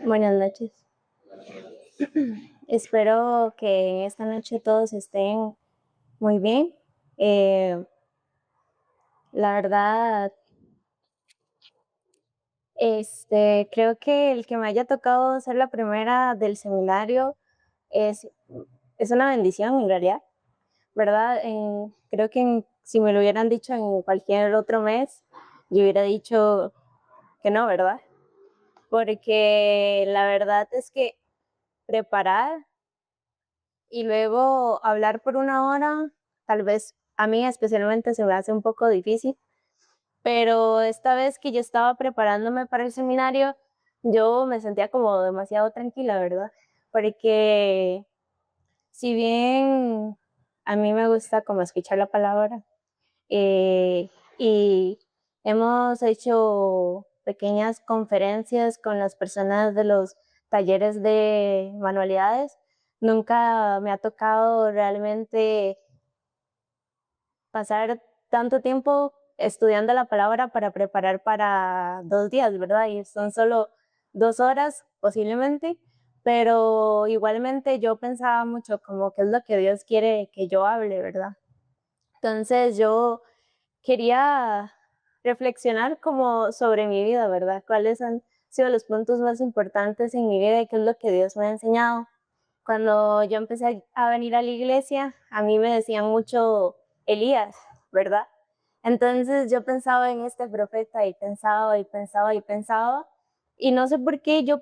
Buenas noches. Espero que esta noche todos estén muy bien. Eh, la verdad, creo que el que me haya tocado ser la primera del seminario es, es una bendición en realidad, ¿verdad? Creo que si me lo hubieran dicho en cualquier otro mes, yo hubiera dicho que no, ¿verdad? Porque la verdad es que preparar y luego hablar por una hora, tal vez a mí especialmente se me hace un poco difícil, pero esta vez que yo estaba preparándome para el seminario, yo me sentía como demasiado tranquila, ¿verdad? Porque si bien a mí me gusta como escuchar la palabra, y hemos hecho pequeñas conferencias con las personas de los talleres de manualidades. Nunca me ha tocado realmente pasar tanto tiempo estudiando la palabra para preparar para 2 días, ¿verdad? Y son solo 2 horas posiblemente, pero igualmente yo pensaba mucho como qué es lo que Dios quiere que yo hable, ¿verdad? Entonces yo quería reflexionar como sobre mi vida, ¿verdad? ¿Cuáles han sido los puntos más importantes en mi vida y qué es lo que Dios me ha enseñado? Cuando yo empecé a venir a la iglesia, a mí me decían mucho Elías, ¿verdad? Entonces yo pensaba en este profeta y pensaba y pensaba y pensaba, y no sé por qué yo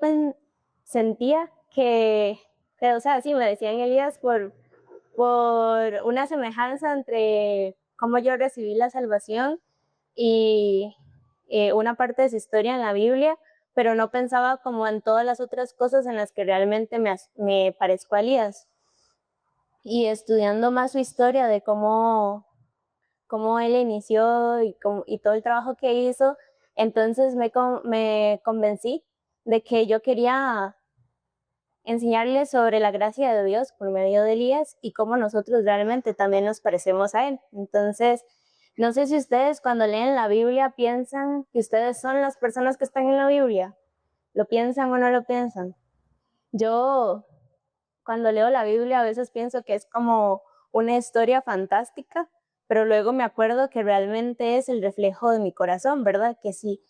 sentía o sea, sí, me decían Elías por una semejanza entre cómo yo recibí la salvación y una parte de su historia en la Biblia, pero no pensaba como en todas las otras cosas en las que realmente me parezco a Elías. Y estudiando más su historia de cómo él inició y todo el trabajo que hizo, entonces me convencí de que yo quería enseñarles sobre la gracia de Dios por medio de Elías y cómo nosotros realmente también nos parecemos a él. Entonces, no sé si ustedes cuando leen la Biblia piensan que ustedes son las personas que están en la Biblia. ¿Lo piensan o no lo piensan? Yo cuando leo la Biblia a veces pienso que es como una historia fantástica, pero luego me acuerdo que realmente es el reflejo de mi corazón, ¿verdad? Que sí,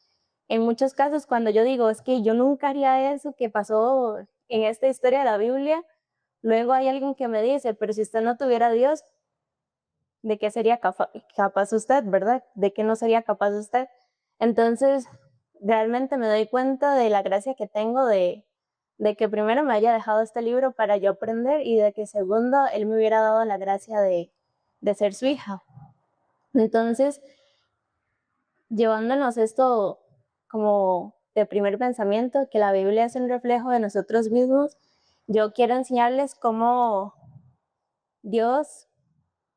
en muchos casos cuando yo digo, es que yo nunca haría eso que pasó en esta historia de la Biblia, luego hay alguien que me dice, pero si usted no tuviera a Dios, ¿de qué sería capaz usted, verdad? ¿De qué no sería capaz usted? Entonces, realmente me doy cuenta de la gracia que tengo de que primero me haya dejado este libro para yo aprender y de que segundo, él me hubiera dado la gracia de ser su hija. Entonces, llevándonos esto como de primer pensamiento, que la Biblia es un reflejo de nosotros mismos, yo quiero enseñarles cómo Dios,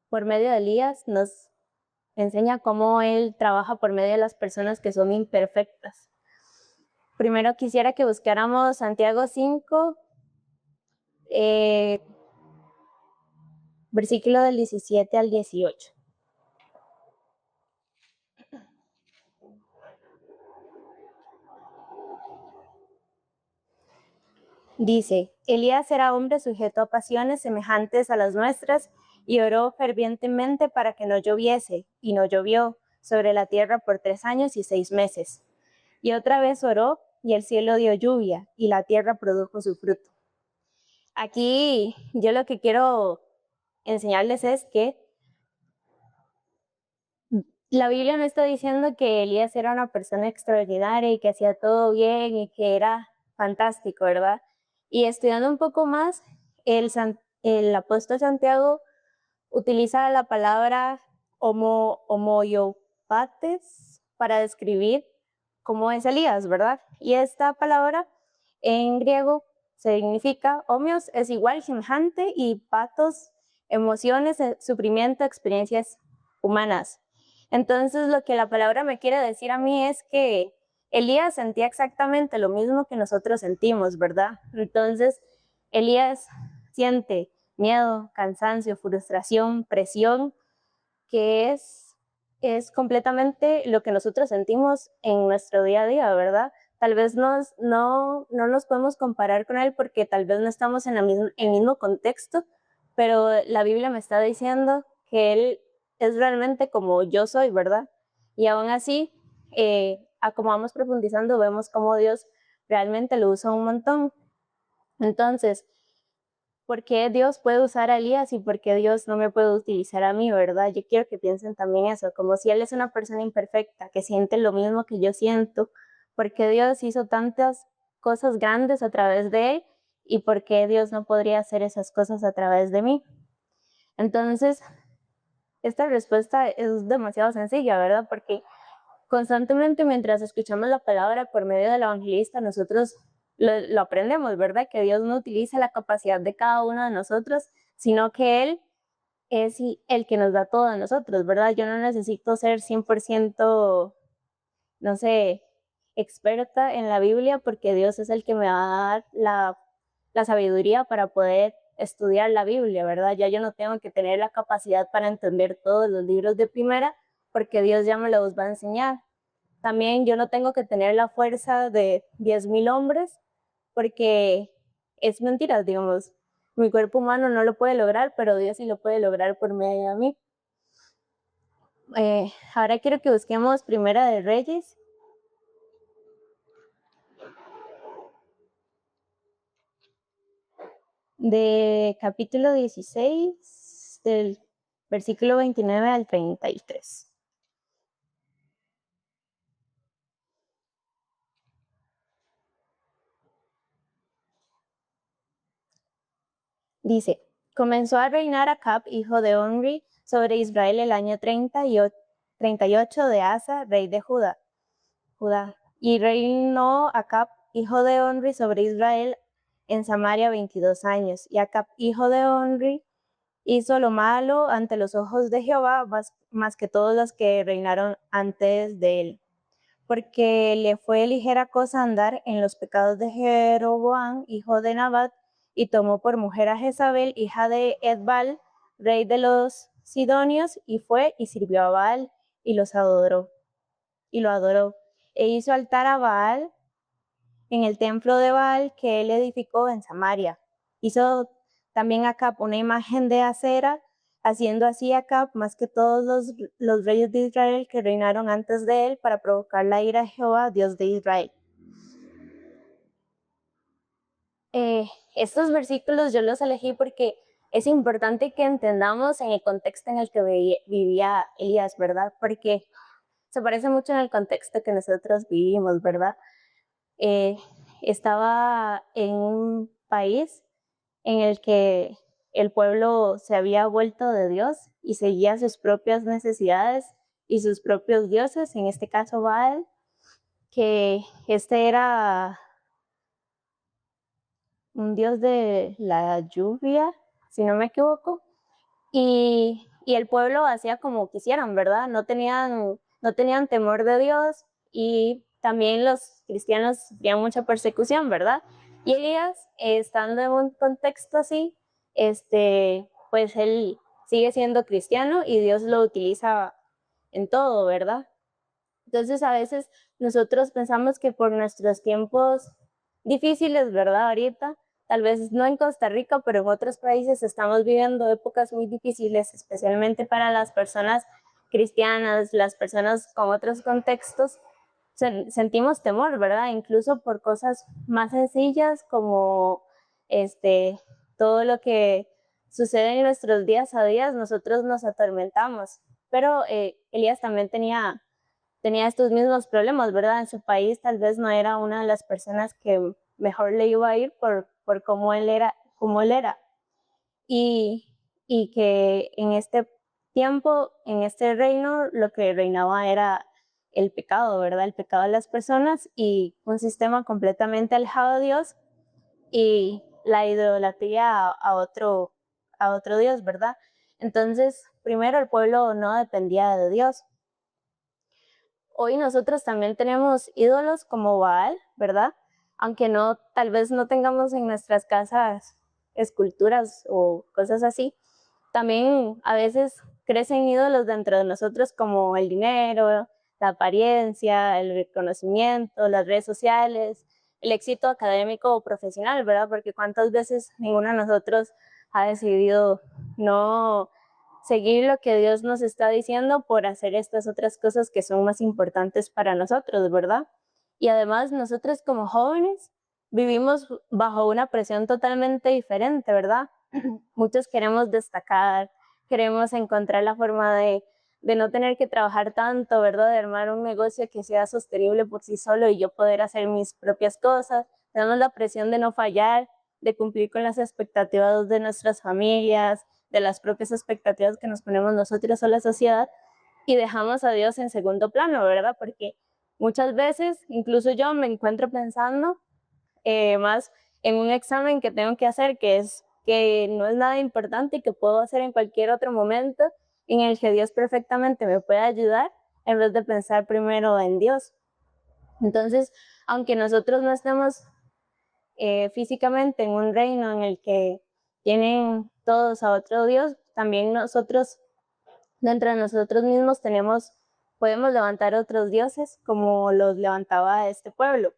por medio de Elías, nos enseña cómo Él trabaja por medio de las personas que son imperfectas. Primero quisiera que buscáramos Santiago 5, versículo del 17 al 18. Dice, Elías era hombre sujeto a pasiones semejantes a las nuestras y oró fervientemente para que no lloviese, y no llovió sobre la tierra por 3 años y 6 meses. Y otra vez oró, y el cielo dio lluvia, y la tierra produjo su fruto. Aquí yo lo que quiero enseñarles es que la Biblia no está diciendo que Elías era una persona extraordinaria y que hacía todo bien y que era fantástico, ¿verdad? Y estudiando un poco más, el apóstol Santiago utiliza la palabra homoiopates para describir cómo es Elías, ¿verdad? Y esta palabra en griego significa homios es igual, semejante, y patos, emociones, sufrimiento, experiencias humanas. Entonces lo que la palabra me quiere decir a mí es que Elías sentía exactamente lo mismo que nosotros sentimos, ¿verdad? Entonces Elías siente miedo, cansancio, frustración, presión, que es completamente lo que nosotros sentimos en nuestro día a día, ¿verdad? tal vez no nos podemos comparar con él porque tal vez no estamos en el mismo contexto, pero la Biblia me está diciendo que él es realmente como yo soy, ¿verdad? Y aún así, a como vamos profundizando, vemos cómo Dios realmente lo usa un montón. Entonces, ¿por qué Dios puede usar a Elías y por qué Dios no me puede utilizar a mí, verdad? Yo quiero que piensen también eso, como si Él es una persona imperfecta, que siente lo mismo que yo siento, ¿por qué Dios hizo tantas cosas grandes a través de Él y por qué Dios no podría hacer esas cosas a través de mí? Entonces, esta respuesta es demasiado sencilla, ¿verdad? Porque constantemente mientras escuchamos la palabra por medio del evangelista, nosotros lo aprendemos, ¿verdad? Que Dios no utiliza la capacidad de cada uno de nosotros, sino que Él es el que nos da todo a nosotros, ¿verdad? Yo no necesito ser 100%, no sé, experta en la Biblia porque Dios es el que me va a dar la sabiduría para poder estudiar la Biblia, ¿verdad? Ya yo no tengo que tener la capacidad para entender todos los libros de primera porque Dios ya me los va a enseñar. También yo no tengo que tener la fuerza de 10,000 hombres porque es mentira, digamos. Mi cuerpo humano no lo puede lograr, pero Dios sí lo puede lograr por medio de mí. Ahora quiero que busquemos Primera de Reyes. De capítulo 16, del versículo 29 al 33. Dice, comenzó a reinar Acab, hijo de Omri, sobre Israel el año 38 de Asa, rey de Judá. Y reinó Acab, hijo de Omri, sobre Israel en Samaria 22 años. Y Acab, hijo de Omri, hizo lo malo ante los ojos de Jehová, más que todos los que reinaron antes de él, porque le fue ligera cosa andar en los pecados de Jeroboam, hijo de Nabat, y tomó por mujer a Jezabel, hija de Edbal, rey de los Sidonios, y fue y sirvió a Baal, y lo adoró, e hizo altar a Baal en el templo de Baal que él edificó en Samaria. Hizo también Acab una imagen de acera, haciendo así Acab más que todos los reyes de Israel que reinaron antes de él para provocar la ira de Jehová, Dios de Israel. Estos versículos yo los elegí porque es importante que entendamos en el contexto en el que vivía Elías, ¿verdad? Porque se parece mucho en el contexto que nosotros vivimos, ¿verdad? Estaba en un país en el que el pueblo se había vuelto de Dios y seguía sus propias necesidades y sus propios dioses, en este caso Baal, que este era un dios de la lluvia, si no me equivoco, y el pueblo hacía como quisieran, ¿verdad? No tenían temor de Dios y también los cristianos sufrían mucha persecución, ¿verdad? Y Elías, estando en un contexto así, pues él sigue siendo cristiano y Dios lo utiliza en todo, ¿verdad? Entonces a veces nosotros pensamos que por nuestros tiempos difíciles, ¿verdad? Ahorita, tal vez no en Costa Rica, pero en otros países estamos viviendo épocas muy difíciles, especialmente para las personas cristianas, las personas con otros contextos. Sentimos temor, ¿verdad? Incluso por cosas más sencillas como todo lo que sucede en nuestros días a días, nosotros nos atormentamos. Pero Elías también tenía estos mismos problemas, ¿verdad? En su país tal vez no era una de las personas que mejor le iba a ir por cómo él era. Y, y que en este tiempo, en este reino, lo que reinaba era el pecado, ¿verdad? El pecado de las personas y un sistema completamente alejado de Dios y la idolatría a otro Dios, ¿verdad? Entonces, primero el pueblo no dependía de Dios. Hoy nosotros también tenemos ídolos como Baal, ¿verdad? Aunque tal vez no tengamos en nuestras casas esculturas o cosas así, también a veces crecen ídolos dentro de nosotros como el dinero, la apariencia, el reconocimiento, las redes sociales, el éxito académico o profesional, ¿verdad? Porque cuántas veces ninguno de nosotros ha decidido no seguir lo que Dios nos está diciendo por hacer estas otras cosas que son más importantes para nosotros, ¿verdad? Y además nosotros como jóvenes vivimos bajo una presión totalmente diferente, ¿verdad? Muchos queremos destacar, queremos encontrar la forma de no tener que trabajar tanto, ¿verdad? De armar un negocio que sea sostenible por sí solo y yo poder hacer mis propias cosas. Tenemos la presión de no fallar, de cumplir con las expectativas de nuestras familias, de las propias expectativas que nos ponemos nosotros o la sociedad, y dejamos a Dios en segundo plano, ¿verdad? Porque muchas veces, incluso yo me encuentro pensando más en un examen que tengo que hacer, que no es nada importante y que puedo hacer en cualquier otro momento, en el que Dios perfectamente me puede ayudar, en vez de pensar primero en Dios. Entonces, aunque nosotros no estemos físicamente en un reino en el que tienen todos a otro Dios, también nosotros, dentro de nosotros mismos, podemos levantar otros dioses como los levantaba este pueblo.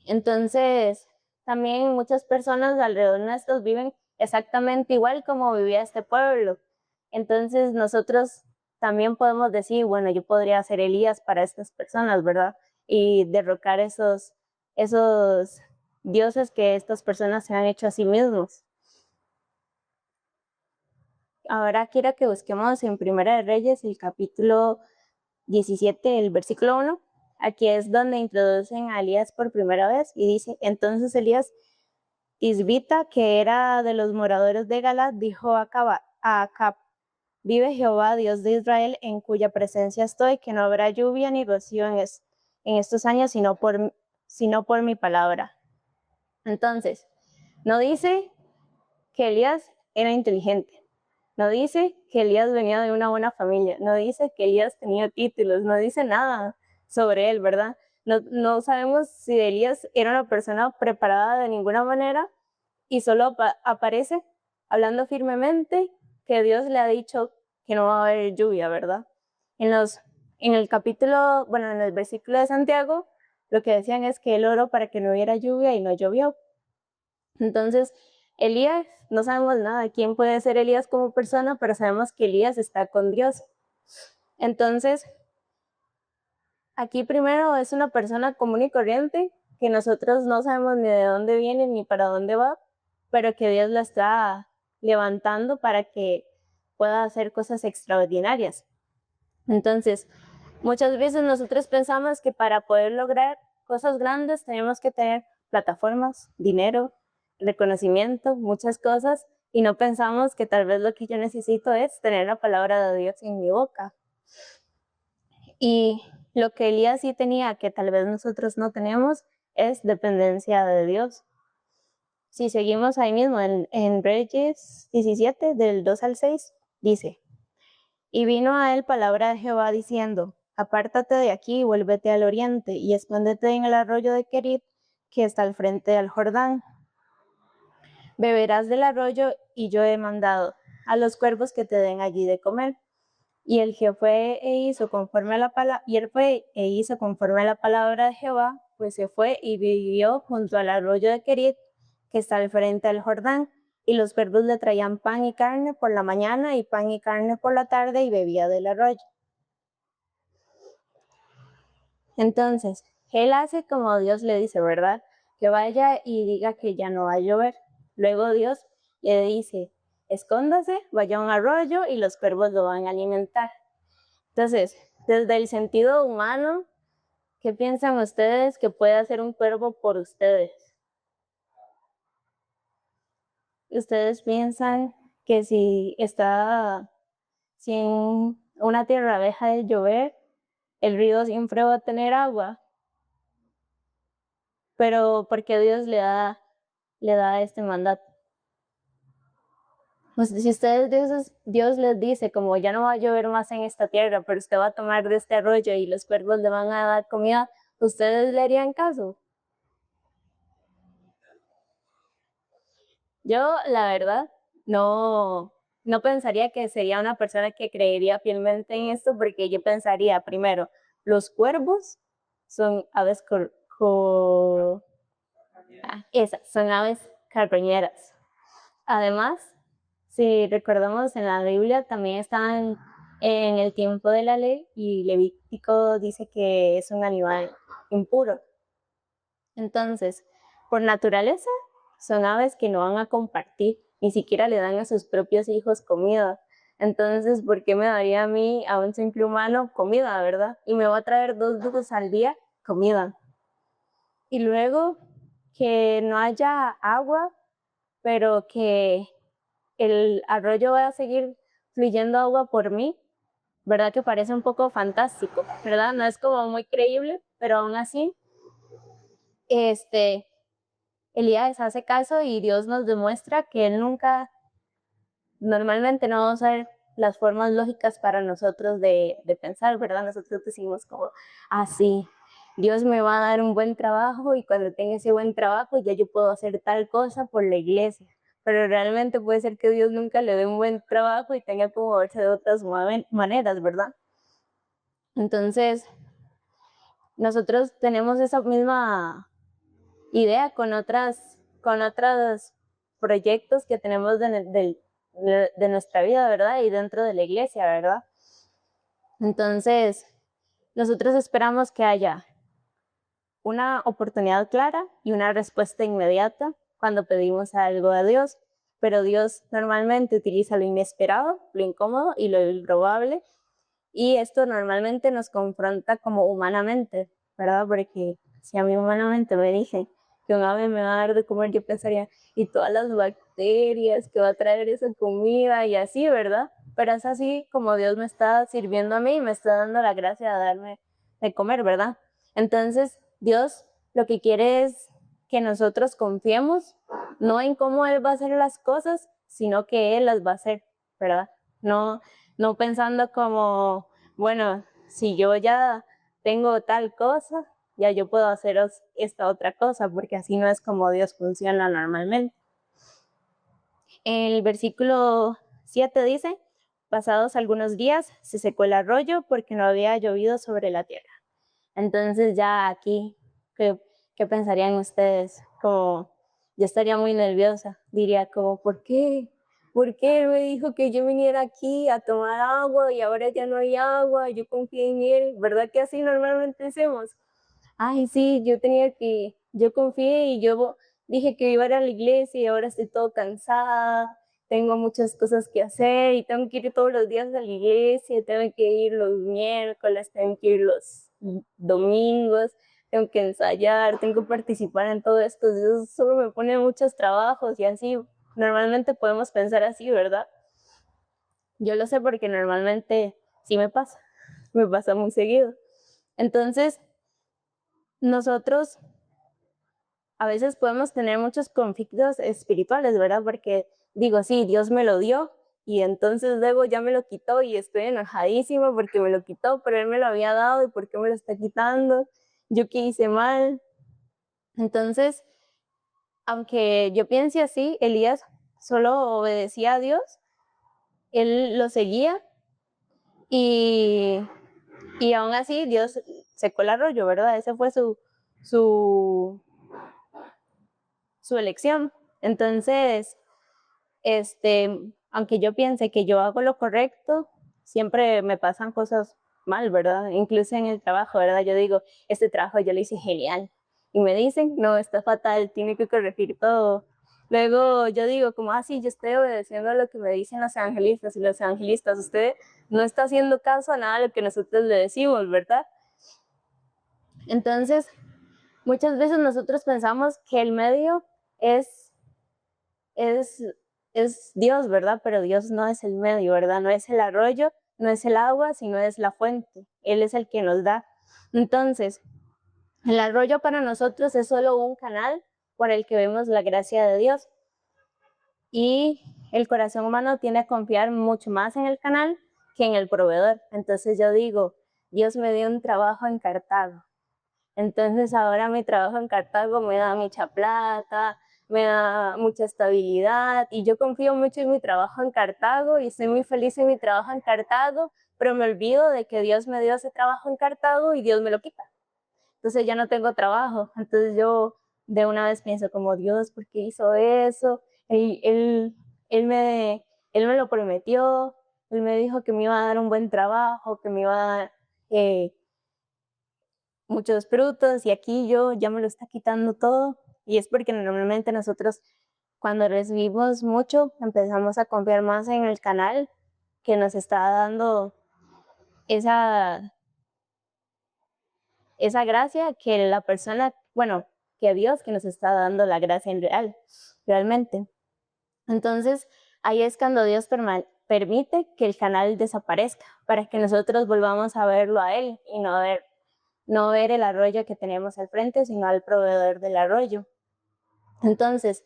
Entonces, también muchas personas alrededor nuestros viven exactamente igual como vivía este pueblo. Entonces, nosotros también podemos decir, bueno, yo podría ser Elías para estas personas, ¿verdad? Y derrocar esos dioses que estas personas se han hecho a sí mismos. Ahora quiero que busquemos en Primera de Reyes el capítulo 17, el versículo 1. Aquí es donde introducen a Elías por primera vez y dice, entonces Elías Tisbita, que era de los moradores de Galat, dijo a Acab, vive Jehová, Dios de Israel, en cuya presencia estoy, que no habrá lluvia ni rocío en estos años, sino por mi palabra. Entonces, no dice que Elías era inteligente, no dice que Elías venía de una buena familia, no dice que Elías tenía títulos, no dice nada sobre él, ¿verdad? No sabemos si Elías era una persona preparada de ninguna manera y solo aparece hablando firmemente que Dios le ha dicho que no va a haber lluvia, ¿verdad? En el capítulo, bueno, en el versículo de Santiago, lo que decían es que él oró para que no hubiera lluvia y no llovió. Entonces, Elías, no sabemos nada de quién puede ser Elías como persona, pero sabemos que Elías está con Dios. Entonces, aquí primero es una persona común y corriente, que nosotros no sabemos ni de dónde viene ni para dónde va, pero que Dios la está levantando para que pueda hacer cosas extraordinarias. Entonces, muchas veces nosotros pensamos que para poder lograr cosas grandes tenemos que tener plataformas, dinero, reconocimiento, muchas cosas, y no pensamos que tal vez lo que yo necesito es tener la palabra de Dios en mi boca. Y lo que Elías sí tenía, que tal vez nosotros no tenemos, es dependencia de Dios. Si seguimos ahí mismo en Reyes 17, del 2 al 6, dice, y vino a él palabra de Jehová diciendo, apártate de aquí y vuélvete al oriente, y escóndete en el arroyo de Querit, que está al frente del Jordán. Beberás del arroyo, y yo he mandado a los cuervos que te den allí de comer. Y él fue e hizo conforme a la palabra de Jehová, pues se fue y vivió junto al arroyo de Querit, que está al frente del Jordán, y los cuervos le traían pan y carne por la mañana y pan y carne por la tarde, y bebía del arroyo. Entonces, él hace como Dios le dice, ¿verdad? Que vaya y diga que ya no va a llover. Luego Dios le dice, escóndase, vaya a un arroyo y los cuervos lo van a alimentar. Entonces, desde el sentido humano, ¿qué piensan ustedes que puede hacer un cuervo por ustedes? ¿Ustedes piensan que si en una tierra deja de llover, el río siempre va a tener agua? Pero porque Dios le da este mandato. Pues si Dios les dice, como ya no va a llover más en esta tierra, pero usted va a tomar de este arroyo y los cuervos le van a dar comida, ¿ustedes le harían caso? Yo, la verdad, no no pensaría que sería una persona que creería fielmente en esto, porque yo pensaría, primero, los cuervos son aves esas, son aves carroñeras. Además, si recordamos en la Biblia, también están en el tiempo de la ley y Levítico dice que es un animal impuro. Entonces, por naturaleza, son aves que no van a compartir, ni siquiera le dan a sus propios hijos comida. Entonces, ¿por qué me daría a mí, a un simple humano, comida, verdad? Y me va a traer 2 dugos al día, comida. Y luego, que no haya agua, pero que el arroyo va a seguir fluyendo agua por mí, ¿verdad? Que parece un poco fantástico, ¿verdad? No es como muy creíble, pero aún así, Elías hace caso y Dios nos demuestra que él nunca, normalmente no vamos a ver las formas lógicas para nosotros de pensar, ¿verdad? Nosotros decimos como, sí, Dios me va a dar un buen trabajo y cuando tenga ese buen trabajo ya yo puedo hacer tal cosa por la iglesia. Pero realmente puede ser que Dios nunca le dé un buen trabajo y tenga que moverse de otras maneras, ¿verdad? Entonces, nosotros tenemos esa misma idea con otros proyectos que tenemos de nuestra vida, ¿verdad? Y dentro de la iglesia, ¿verdad? Entonces, nosotros esperamos que haya una oportunidad clara y una respuesta inmediata cuando pedimos algo a Dios, pero Dios normalmente utiliza lo inesperado, lo incómodo y lo improbable, y esto normalmente nos confronta como humanamente, ¿verdad? Porque si a mí humanamente me dicen que un ave me va a dar de comer, yo pensaría, y todas las bacterias que va a traer esa comida y así, ¿verdad? Pero es así como Dios me está sirviendo a mí y me está dando la gracia de darme de comer, ¿verdad? Entonces, Dios lo que quiere es que nosotros confiemos, no en cómo Él va a hacer las cosas, sino que Él las va a hacer, ¿verdad? No pensando como, bueno, si yo ya tengo tal cosa, ya yo puedo hacer esta otra cosa, porque así no es como Dios funciona normalmente. El versículo 7 dice, pasados algunos días se secó el arroyo porque no había llovido sobre la tierra. Entonces ya aquí, ¿qué pensarían ustedes? Como, yo estaría muy nerviosa, diría como, ¿por qué? ¿Por qué él me dijo que yo viniera aquí a tomar agua y ahora ya no hay agua? Yo confié en él, ¿verdad que así normalmente hacemos? Ay, sí, yo confié y yo dije que iba a ir a la iglesia y ahora estoy todo cansada, tengo muchas cosas que hacer y tengo que ir todos los días a la iglesia, tengo que ir los miércoles, tengo que ir los domingos, tengo que ensayar, tengo que participar en todo esto, Dios solo me pone muchos trabajos y así, normalmente podemos pensar así, ¿verdad? Yo lo sé porque normalmente sí me pasa muy seguido. Entonces, nosotros a veces podemos tener muchos conflictos espirituales, ¿verdad? Porque digo, sí, Dios me lo dio y entonces luego ya me lo quitó y estoy enojadísima porque me lo quitó, pero Él me lo había dado y ¿por qué me lo está quitando? ¿Yo qué hice mal? Entonces, aunque yo piense así, Elías solo obedecía a Dios, él lo seguía y, y aún así Dios secó el arroyo, ¿verdad? Ese fue su elección. Entonces, aunque yo piense que yo hago lo correcto, siempre me pasan cosas mal, ¿verdad? Incluso en el trabajo, ¿verdad? Yo digo, este trabajo yo lo hice genial. Y me dicen, no, está fatal, tiene que corregir todo. Luego yo digo, como, sí, yo estoy obedeciendo a lo que me dicen los evangelistas y los evangelistas. Usted no está haciendo caso a nada de lo que nosotros le decimos, ¿verdad? Entonces, muchas veces nosotros pensamos que el medio es Dios, ¿verdad? Pero Dios no es el medio, ¿verdad? No es el arroyo, no es el agua, sino es la fuente. Él es el que nos da. Entonces, el arroyo para nosotros es solo un canal por el que vemos la gracia de Dios. Y el corazón humano tiende a confiar mucho más en el canal que en el proveedor. Entonces yo digo, Dios me dio un trabajo en Cartago. Entonces ahora mi trabajo en Cartago me da mucha plata, me da mucha estabilidad y yo confío mucho en mi trabajo en Cartago y estoy muy feliz en mi trabajo en Cartago, pero me olvido de que Dios me dio ese trabajo en Cartago y Dios me lo quita. Entonces ya no tengo trabajo. Entonces yo de una vez pienso como, Dios, ¿por qué hizo eso? Él me, él me lo prometió, Él me dijo que me iba a dar un buen trabajo, que me iba a dar muchos frutos y aquí yo ya me lo está quitando todo. Y es porque normalmente nosotros cuando recibimos mucho empezamos a confiar más en el canal que nos está dando esa gracia que la persona, bueno, que Dios que nos está dando la gracia en realmente. Entonces, ahí es cuando Dios permite que el canal desaparezca para que nosotros volvamos a verlo a Él y no ver el arroyo que tenemos al frente, sino al proveedor del arroyo. Entonces,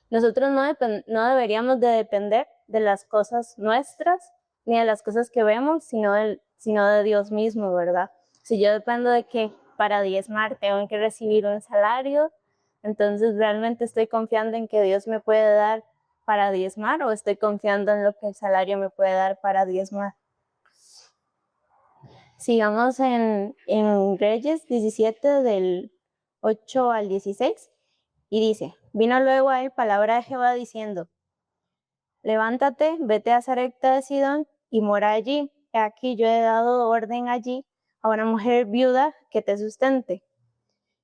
nosotros no deberíamos de depender de las cosas nuestras ni de las cosas que vemos, sino de Dios mismo, ¿verdad? Si yo dependo de que para diezmar tengo que recibir un salario, entonces realmente estoy confiando en que Dios me puede dar para diezmar o estoy confiando en lo que el salario me puede dar para diezmar. Sigamos en Reyes 17 del 8 al 16 y dice, vino luego a él palabra de Jehová diciendo, levántate, vete a Sarepta de Sidón y mora allí. He aquí yo he dado orden allí a una mujer viuda que te sustente.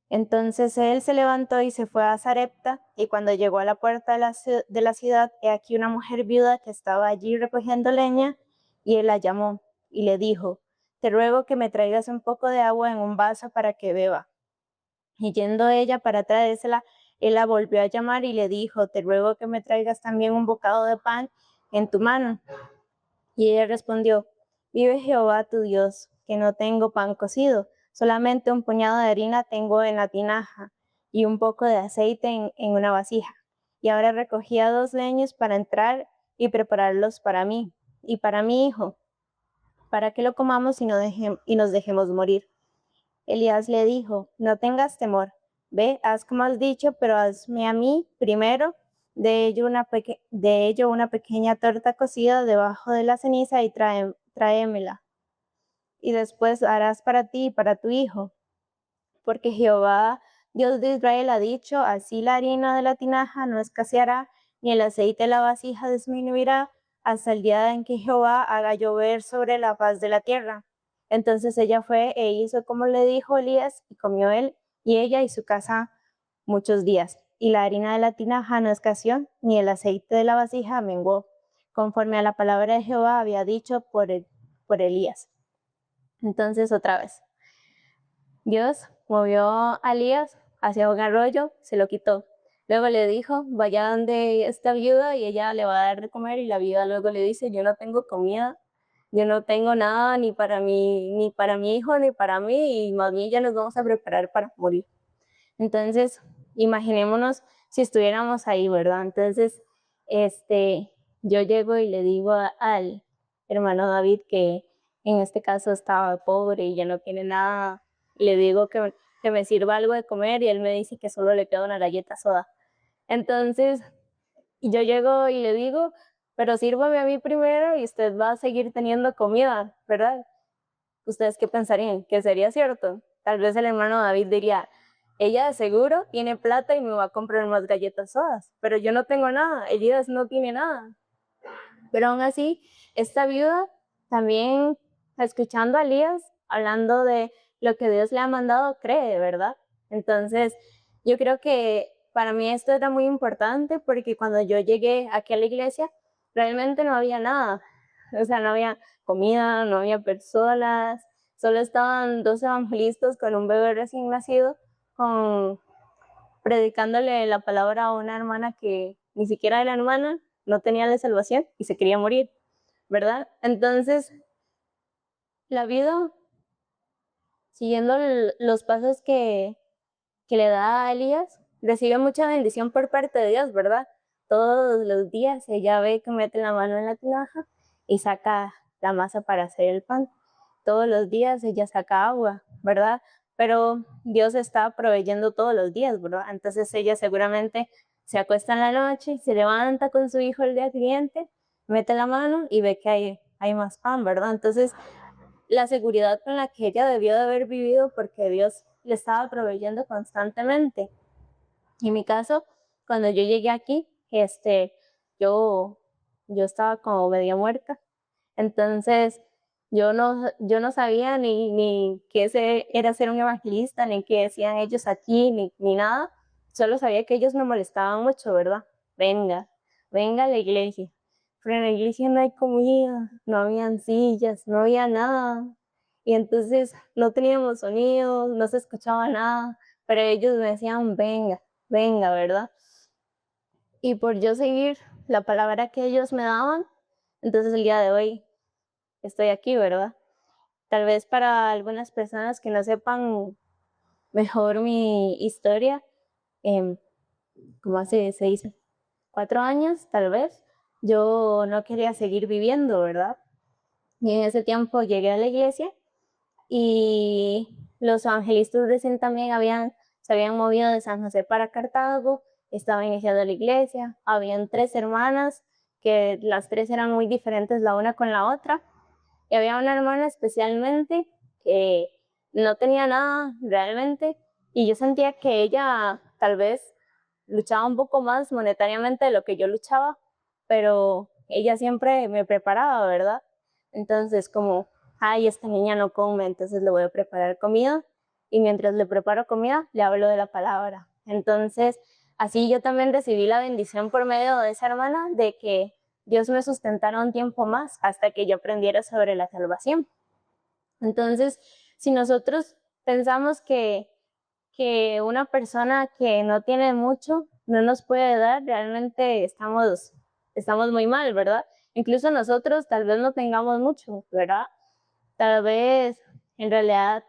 Entonces él se levantó y se fue a Sarepta, y cuando llegó a la puerta de la ciudad, he aquí una mujer viuda que estaba allí recogiendo leña, y él la llamó y le dijo, te ruego que me traigas un poco de agua en un vaso para que beba. Y yendo ella para traérsela, él la volvió a llamar y le dijo, te ruego que me traigas también un bocado de pan en tu mano. Y ella respondió, vive Jehová tu Dios, que no tengo pan cocido, solamente un puñado de harina tengo en la tinaja y un poco de aceite en una vasija. Y ahora recogía 2 leños para entrar y prepararlos para mí y para mi hijo, para que lo comamos y nos dejemos morir. Elías le dijo, no tengas temor, ve, haz como has dicho, pero hazme a mí primero de ello una pequeña torta cocida debajo de la ceniza y tráemela. Y después harás para ti y para tu hijo, porque Jehová, Dios de Israel, ha dicho, así la harina de la tinaja no escaseará, ni el aceite de la vasija disminuirá, hasta el día en que Jehová haga llover sobre la faz de la tierra. Entonces ella fue e hizo como le dijo Elías, y comió él y ella y su casa muchos días. Y la harina de la tinaja no escaseó, ni el aceite de la vasija menguó, conforme a la palabra de Jehová había dicho por Elías. Entonces otra vez, Dios movió a Elías hacia un arroyo, se lo quitó. Luego le dijo, vaya donde esta viuda y ella le va a dar de comer. Y la viuda luego le dice, yo no tengo comida, yo no tengo nada ni para mi hijo, ni para mí, y más bien ya nos vamos a preparar para morir. Entonces, imaginémonos si estuviéramos ahí, ¿verdad? Entonces, yo llego y le digo al hermano David que en este caso estaba pobre y ya no tiene nada. Le digo que me sirva algo de comer y él me dice que solo le queda una galleta soda. Entonces, yo llego y le digo, pero sírvame a mí primero y usted va a seguir teniendo comida, ¿verdad? ¿Ustedes qué pensarían? ¿Que sería cierto? Tal vez el hermano David diría, ella de seguro tiene plata y me va a comprar más galletas sodas, pero yo no tengo nada, Elías no tiene nada. Pero aún así, esta viuda también, escuchando a Elías, hablando de lo que Dios le ha mandado, cree, ¿verdad? Entonces, yo creo que para mí esto era muy importante porque cuando yo llegué aquí a la iglesia, realmente no había nada. O sea, no había comida, no había personas, solo estaban 2 evangelistas con un bebé recién nacido, predicándole la palabra a una hermana que ni siquiera era hermana, no tenía la salvación y se quería morir, ¿verdad? Entonces, la vida, siguiendo los pasos que le da a Elías, recibe mucha bendición por parte de Dios, ¿verdad? Todos los días ella ve que mete la mano en la tinaja y saca la masa para hacer el pan. Todos los días ella saca agua, ¿verdad? Pero Dios está proveyendo todos los días, ¿verdad? Entonces ella seguramente se acuesta en la noche, se levanta con su hijo el día siguiente, mete la mano y ve que hay más pan, ¿verdad? Entonces, la seguridad con la que ella debió de haber vivido porque Dios le estaba proveyendo constantemente. En mi caso, cuando yo llegué aquí, yo, yo estaba como media muerta, entonces yo no sabía ni era ser un evangelista, ni qué decían ellos aquí, ni nada, solo sabía que ellos me molestaban mucho, ¿verdad? Venga, venga a la iglesia, pero en la iglesia no hay comida, no habían sillas, no había nada, y entonces no teníamos sonidos, no se escuchaba nada, pero ellos me decían, venga, venga, ¿verdad? Y por yo seguir la palabra que ellos me daban, entonces el día de hoy estoy aquí, ¿verdad? Tal vez para algunas personas que no sepan mejor mi historia, eh, ¿cómo se dice? 4 años, tal vez, yo no quería seguir viviendo, ¿verdad? Y en ese tiempo llegué a la iglesia y los evangelistas recién también se habían movido de San José para Cartago, estaban iniciando la iglesia, habían 3 hermanas, que las 3 eran muy diferentes la una con la otra, y había una hermana especialmente que no tenía nada realmente, y yo sentía que ella tal vez luchaba un poco más monetariamente de lo que yo luchaba, pero ella siempre me preparaba, ¿verdad? Entonces, como, ay, esta niña no come, entonces le voy a preparar comida, y mientras le preparo comida, le hablo de la palabra. Entonces, así yo también recibí la bendición por medio de esa hermana de que Dios me sustentara un tiempo más hasta que yo aprendiera sobre la salvación. Entonces, si nosotros pensamos que una persona que no tiene mucho no nos puede dar, realmente estamos muy mal, ¿verdad? Incluso nosotros tal vez no tengamos mucho, ¿verdad? Tal vez en realidad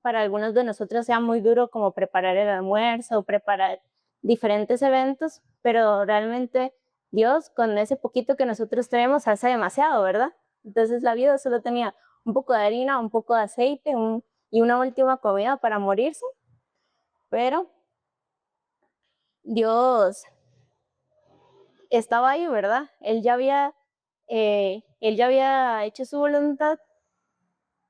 para algunos de nosotros sea muy duro como preparar el almuerzo, preparar diferentes eventos, pero realmente Dios con ese poquito que nosotros tenemos hace demasiado, ¿verdad? Entonces la vida solo tenía un poco de harina, un poco de aceite y una última comida para morirse, pero Dios estaba ahí, ¿verdad? Él ya había hecho su voluntad.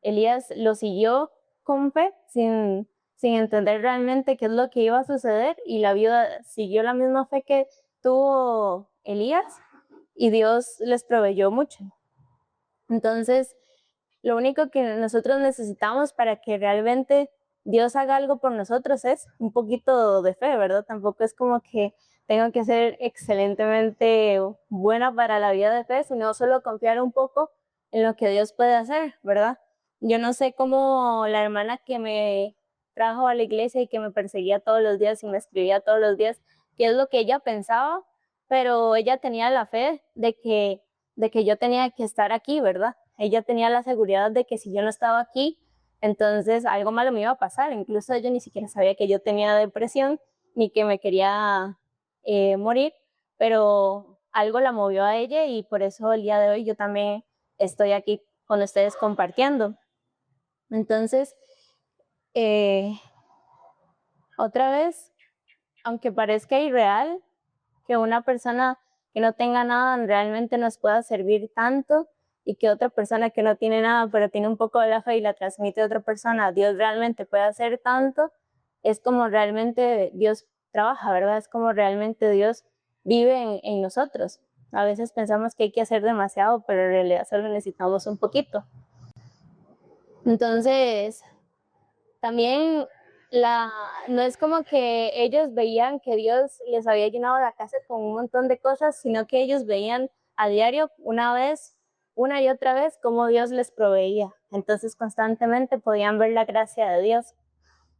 Elías lo siguió con fe, sin entender realmente qué es lo que iba a suceder, y la viuda siguió la misma fe que tuvo Elías, y Dios les proveyó mucho. Entonces, lo único que nosotros necesitamos para que realmente Dios haga algo por nosotros es un poquito de fe, ¿verdad? Tampoco es como que tengo que ser excelentemente buena para la vida de fe, sino solo confiar un poco en lo que Dios puede hacer, ¿verdad? Yo no sé cómo la hermana que me trajo a la iglesia y que me perseguía todos los días y me escribía todos los días, qué es lo que ella pensaba, pero ella tenía la fe de que yo tenía que estar aquí, ¿verdad? Ella tenía la seguridad de que si yo no estaba aquí, entonces algo malo me iba a pasar. Incluso yo ni siquiera sabía que yo tenía depresión ni que me quería morir, pero algo la movió a ella y por eso el día de hoy yo también estoy aquí con ustedes compartiendo. Entonces, otra vez, aunque parezca irreal que una persona que no tenga nada realmente nos pueda servir tanto, y que otra persona que no tiene nada pero tiene un poco de la fe y la transmite a otra persona, Dios realmente puede hacer tanto, es como realmente Dios trabaja, ¿verdad? Es como realmente Dios vive en nosotros. A veces pensamos que hay que hacer demasiado, pero en realidad solo necesitamos un poquito. Entonces, también no es como que ellos veían que Dios les había llenado la casa con un montón de cosas, sino que ellos veían a diario, una y otra vez, cómo Dios les proveía. Entonces constantemente podían ver la gracia de Dios.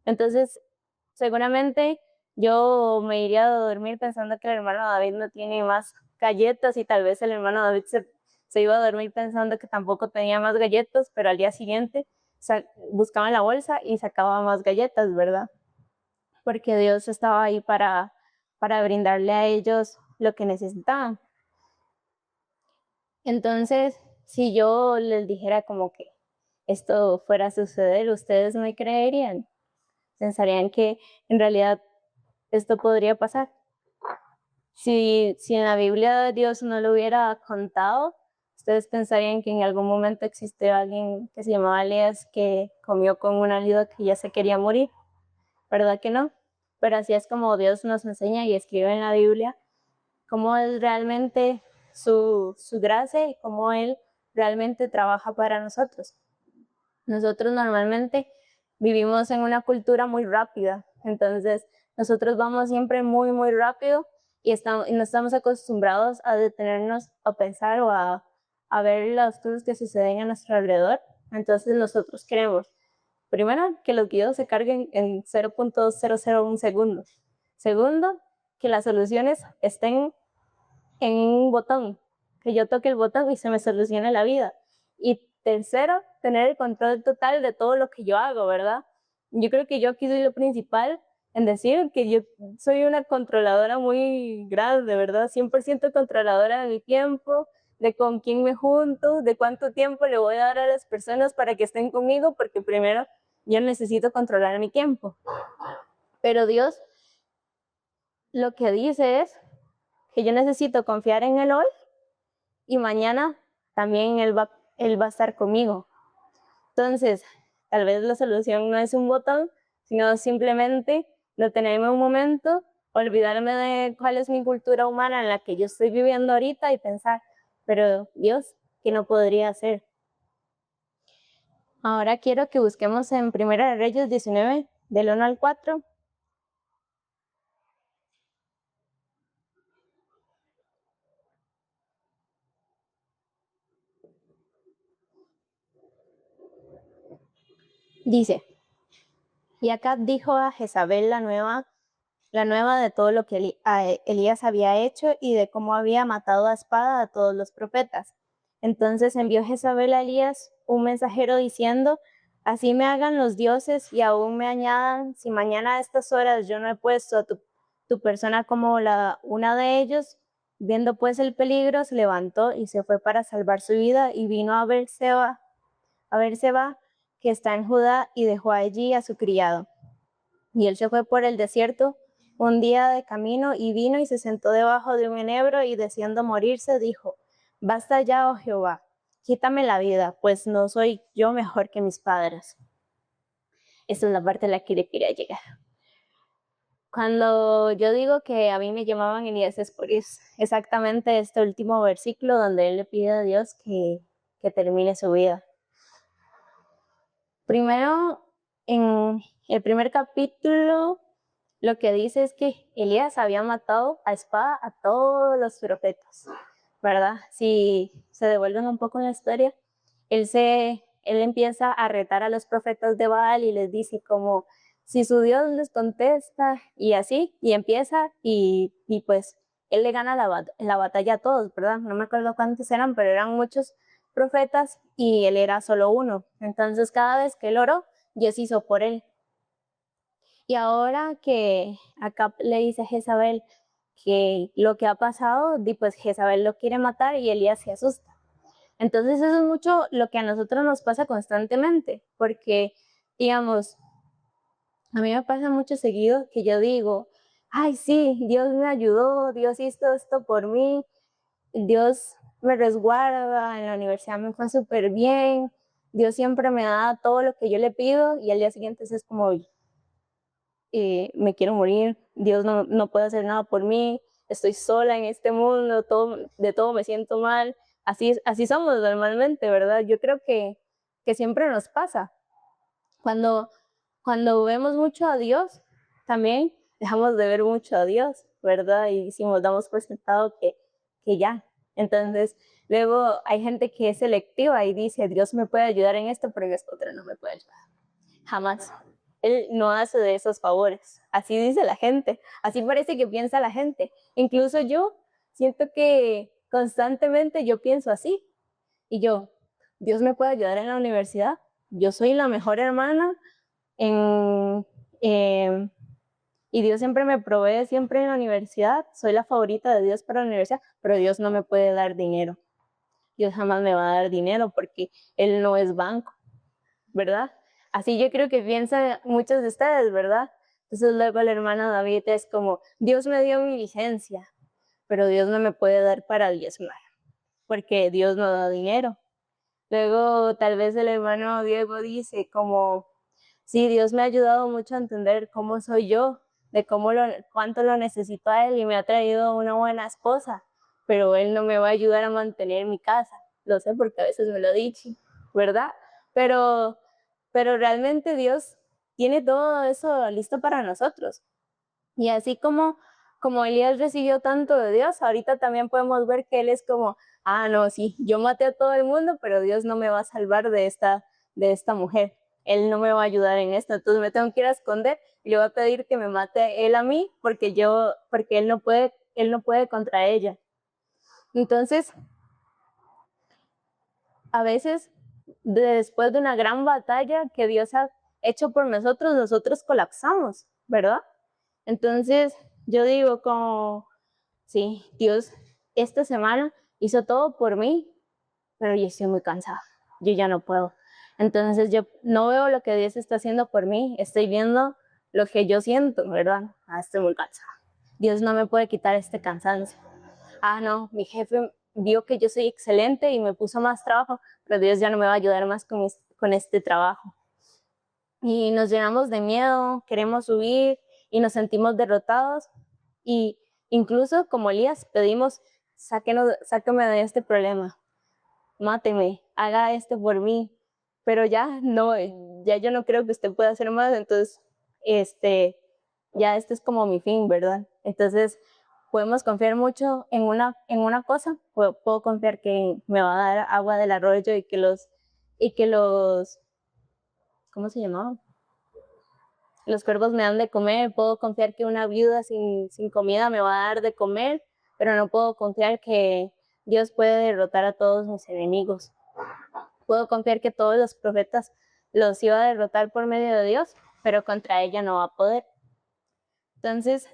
Entonces, seguramente yo me iría a dormir pensando que el hermano David no tiene más galletas, y tal vez el hermano David se iba a dormir pensando que tampoco tenía más galletas, pero al día siguiente buscaba en la bolsa y sacaba más galletas, ¿verdad? Porque Dios estaba ahí para brindarle a ellos lo que necesitaban. Entonces, si yo les dijera como que esto fuera a suceder, ¿ustedes me creerían? ¿Pensarían que en realidad esto podría pasar? Si en la Biblia Dios no lo hubiera contado, ustedes pensarían que en algún momento existió alguien que se llamaba Elías que comió con una viuda que ya se quería morir, ¿verdad que no? Pero así es como Dios nos enseña y escribe en la Biblia cómo es realmente su gracia y cómo Él realmente trabaja para nosotros. Nosotros normalmente vivimos en una cultura muy rápida, entonces nosotros vamos siempre muy, muy rápido y no estamos acostumbrados a detenernos a pensar o a ver las cosas que suceden a nuestro alrededor. Entonces nosotros queremos, primero, que los videos se carguen en 0.001 segundos. Segundo, que las soluciones estén en un botón, que yo toque el botón y se me solucione la vida. Y tercero, tener el control total de todo lo que yo hago, ¿verdad? Yo creo que yo aquí soy lo principal en decir que yo soy una controladora muy grande, ¿verdad? 100% controladora de mi tiempo, de con quién me junto, de cuánto tiempo le voy a dar a las personas para que estén conmigo, porque primero yo necesito controlar mi tiempo. Pero Dios lo que dice es que yo necesito confiar en Él hoy y mañana también él va a estar conmigo. Entonces, tal vez la solución no es un botón, sino simplemente detenerme un momento, olvidarme de cuál es mi cultura humana en la que yo estoy viviendo ahorita y pensar, pero Dios, ¿qué no podría hacer? Ahora quiero que busquemos en Primera de Reyes 19, del 1 al 4. Dice, y Acab dijo a Jezabel la nueva de todo lo que Elías había hecho y de cómo había matado a espada a todos los profetas. Entonces envió Jezabel a Elías un mensajero diciendo, así me hagan los dioses y aún me añadan, si mañana a estas horas yo no he puesto a tu persona como una de ellos. Viendo pues el peligro, se levantó y se fue para salvar su vida y vino a Beerseba, que está en Judá, y dejó allí a su criado. Y él se fue por el desierto un día de camino y vino y se sentó debajo de un enebro y deseando morirse dijo, basta ya, oh Jehová, quítame la vida, pues no soy yo mejor que mis padres. Esa es la parte a la que le quería llegar. Cuando yo digo que a mí me llamaban Elías es por exactamente este último versículo donde él le pide a Dios que termine su vida. Primero, en el primer capítulo, lo que dice es que Elías había matado a espada a todos los profetas, ¿verdad? Si se devuelven un poco en la historia, él empieza a retar a los profetas de Baal y les dice como, si su Dios les contesta, y así, y empieza, y pues él le gana la batalla a todos, ¿verdad? No me acuerdo cuántos eran, pero eran muchos profetas y él era solo uno. Entonces cada vez que él oró, Dios hizo por él. Y ahora que acá le dice a Jezabel que lo que ha pasado, pues Jezabel lo quiere matar y Elías se asusta. Entonces eso es mucho lo que a nosotros nos pasa constantemente, porque, digamos, a mí me pasa mucho seguido que yo digo, ay, sí, Dios me ayudó, Dios hizo esto por mí, Dios me resguarda, en la universidad me fue súper bien, Dios siempre me da todo lo que yo le pido y al día siguiente es como, me quiero morir, Dios no puede hacer nada por mí, estoy sola en este mundo, de todo me siento mal. Así somos normalmente, ¿verdad? Yo creo que siempre nos pasa. Cuando vemos mucho a Dios, también dejamos de ver mucho a Dios, ¿verdad? Y decimos, damos por sentado que ya. Entonces, luego hay gente que es selectiva y dice, Dios me puede ayudar en esto, pero en esto otro no me puede ayudar. Jamás. Él no hace de esos favores. Así dice la gente. Así parece que piensa la gente. Incluso yo siento que constantemente yo pienso así. Y yo, Dios me puede ayudar en la universidad. Yo soy la mejor hermana y Dios siempre me provee siempre en la universidad. Soy la favorita de Dios para la universidad, pero Dios no me puede dar dinero. Dios jamás me va a dar dinero porque Él no es banco, ¿verdad? Así yo creo que piensan muchos de ustedes, ¿verdad? Entonces luego el hermano David es como, Dios me dio mi licencia, pero Dios no me puede dar para diezmar, porque Dios no da dinero. Luego tal vez el hermano Diego dice como, sí, Dios me ha ayudado mucho a entender cómo soy yo, de cuánto lo necesito a Él y me ha traído una buena esposa, pero Él no me va a ayudar a mantener mi casa. Lo sé porque a veces me lo he dicho, ¿verdad? Pero, pero realmente Dios tiene todo eso listo para nosotros. Y así como Elías recibió tanto de Dios, ahorita también podemos ver que él es como, ah, no, sí, yo maté a todo el mundo, pero Dios no me va a salvar de esta mujer. Él no me va a ayudar en esto, entonces me tengo que ir a esconder y le voy a pedir que me mate él a mí porque él no puede contra ella. Entonces, a veces, después de una gran batalla que Dios ha hecho por nosotros, nosotros colapsamos, ¿verdad? Entonces, yo digo como, sí, Dios esta semana hizo todo por mí, pero yo estoy muy cansada, yo ya no puedo. Entonces yo no veo lo que Dios está haciendo por mí, estoy viendo lo que yo siento, ¿verdad? Estoy muy cansada. Dios no me puede quitar este cansancio. No, mi jefe vio que yo soy excelente y me puso más trabajo, pero Dios ya no me va a ayudar más con este trabajo. Y nos llenamos de miedo, queremos huir y nos sentimos derrotados. Y incluso como Elías pedimos, sáqueme de este problema, máteme, haga esto por mí. Pero ya no, ya yo no creo que usted pueda hacer más, entonces ya este es como mi fin, ¿verdad? Entonces podemos confiar mucho en una cosa, puedo confiar que me va a dar agua del arroyo y que los, ¿cómo se llamaba? Los cuervos me dan de comer, puedo confiar que una viuda sin comida me va a dar de comer, pero no puedo confiar que Dios puede derrotar a todos mis enemigos. Puedo confiar que todos los profetas los iba a derrotar por medio de Dios, pero contra ella no va a poder. Entonces,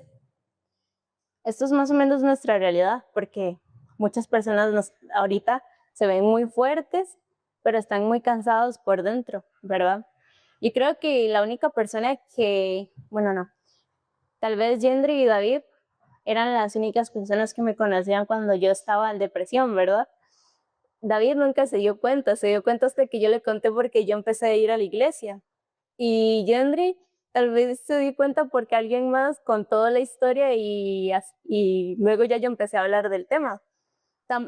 esto es más o menos nuestra realidad, porque muchas personas ahorita se ven muy fuertes, pero están muy cansados por dentro, ¿verdad? Y creo que la única persona bueno, no, tal vez Gendry y David eran las únicas personas que me conocían cuando yo estaba en depresión, ¿verdad? David nunca se dio cuenta hasta que yo le conté porque yo empecé a ir a la iglesia. Y Gendry tal vez se dio cuenta porque alguien más contó la historia y luego ya yo empecé a hablar del tema.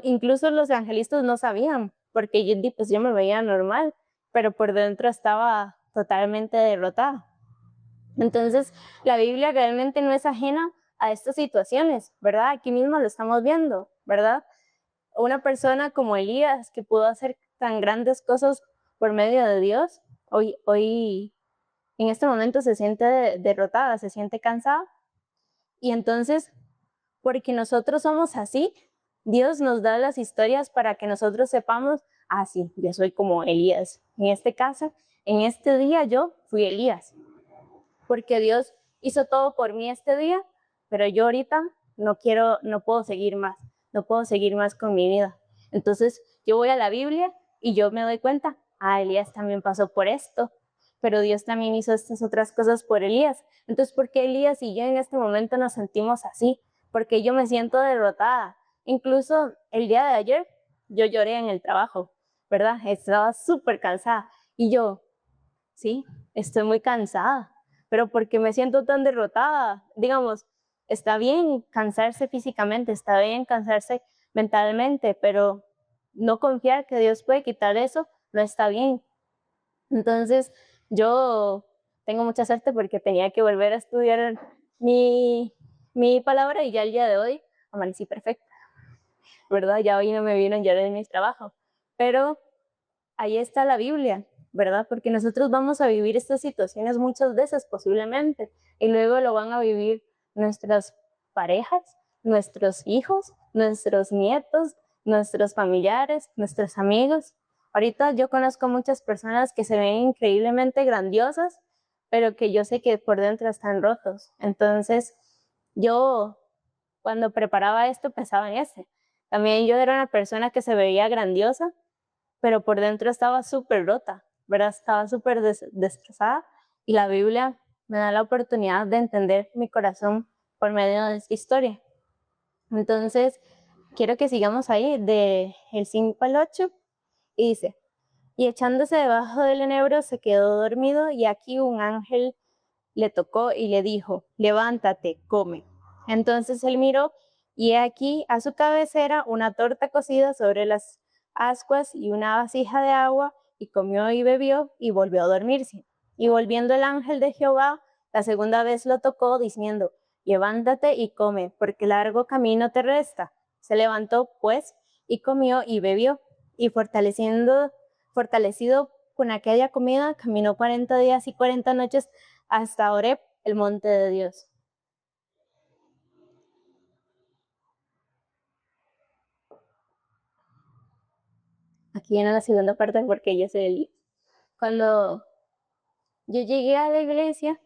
Incluso los evangelistas no sabían, porque Gendry pues yo me veía normal, pero por dentro estaba totalmente derrotada. Entonces, la Biblia realmente no es ajena a estas situaciones, ¿verdad? Aquí mismo lo estamos viendo, ¿verdad? Una persona como Elías, que pudo hacer tan grandes cosas por medio de Dios, hoy en este momento se siente derrotada, se siente cansada. Y entonces, porque nosotros somos así, Dios nos da las historias para que nosotros sepamos, sí, yo soy como Elías. En este caso, en este día yo fui Elías, porque Dios hizo todo por mí este día, pero yo ahorita no puedo seguir más con mi vida. Entonces yo voy a la Biblia y yo me doy cuenta, Elías también pasó por esto, pero Dios también hizo estas otras cosas por Elías. Entonces, ¿por qué Elías y yo en este momento nos sentimos así? Porque yo me siento derrotada. Incluso el día de ayer yo lloré en el trabajo, ¿verdad? Estaba súper cansada y yo, sí, estoy muy cansada, pero porque me siento tan derrotada. Digamos, está bien cansarse físicamente, está bien cansarse mentalmente, pero no confiar que Dios puede quitar eso no está bien. Entonces, yo tengo mucha suerte porque tenía que volver a estudiar mi palabra y ya el día de hoy amanecí perfecta, ¿verdad? Ya hoy no me vieron ya en mi trabajo, pero ahí está la Biblia, ¿verdad? Porque nosotros vamos a vivir estas situaciones muchas veces posiblemente y luego lo van a vivir nuestras parejas, nuestros hijos, nuestros nietos, nuestros familiares, nuestros amigos. Ahorita yo conozco muchas personas que se ven increíblemente grandiosas, pero que yo sé que por dentro están rotos. Entonces, yo cuando preparaba esto pensaba en ese. También yo era una persona que se veía grandiosa, pero por dentro estaba súper rota, ¿verdad? Estaba súper destrozada y la Biblia me da la oportunidad de entender mi corazón por medio de esta historia. Entonces, quiero que sigamos ahí, de el 5 al 8, y dice, y echándose debajo del enebro se quedó dormido, y aquí un ángel le tocó y le dijo, levántate, come. Entonces él miró, y he aquí a su cabecera una torta cocida sobre las ascuas y una vasija de agua, y comió y bebió, y volvió a dormirse. Y volviendo el ángel de Jehová, la segunda vez lo tocó, diciendo, levántate y come, porque largo camino te resta. Se levantó, pues, y comió y bebió, y fortalecido con aquella comida, caminó 40 días y 40 noches hasta Horeb, el monte de Dios. Aquí viene la segunda parte porque yo sé el... Cuando yo llegué a la iglesia,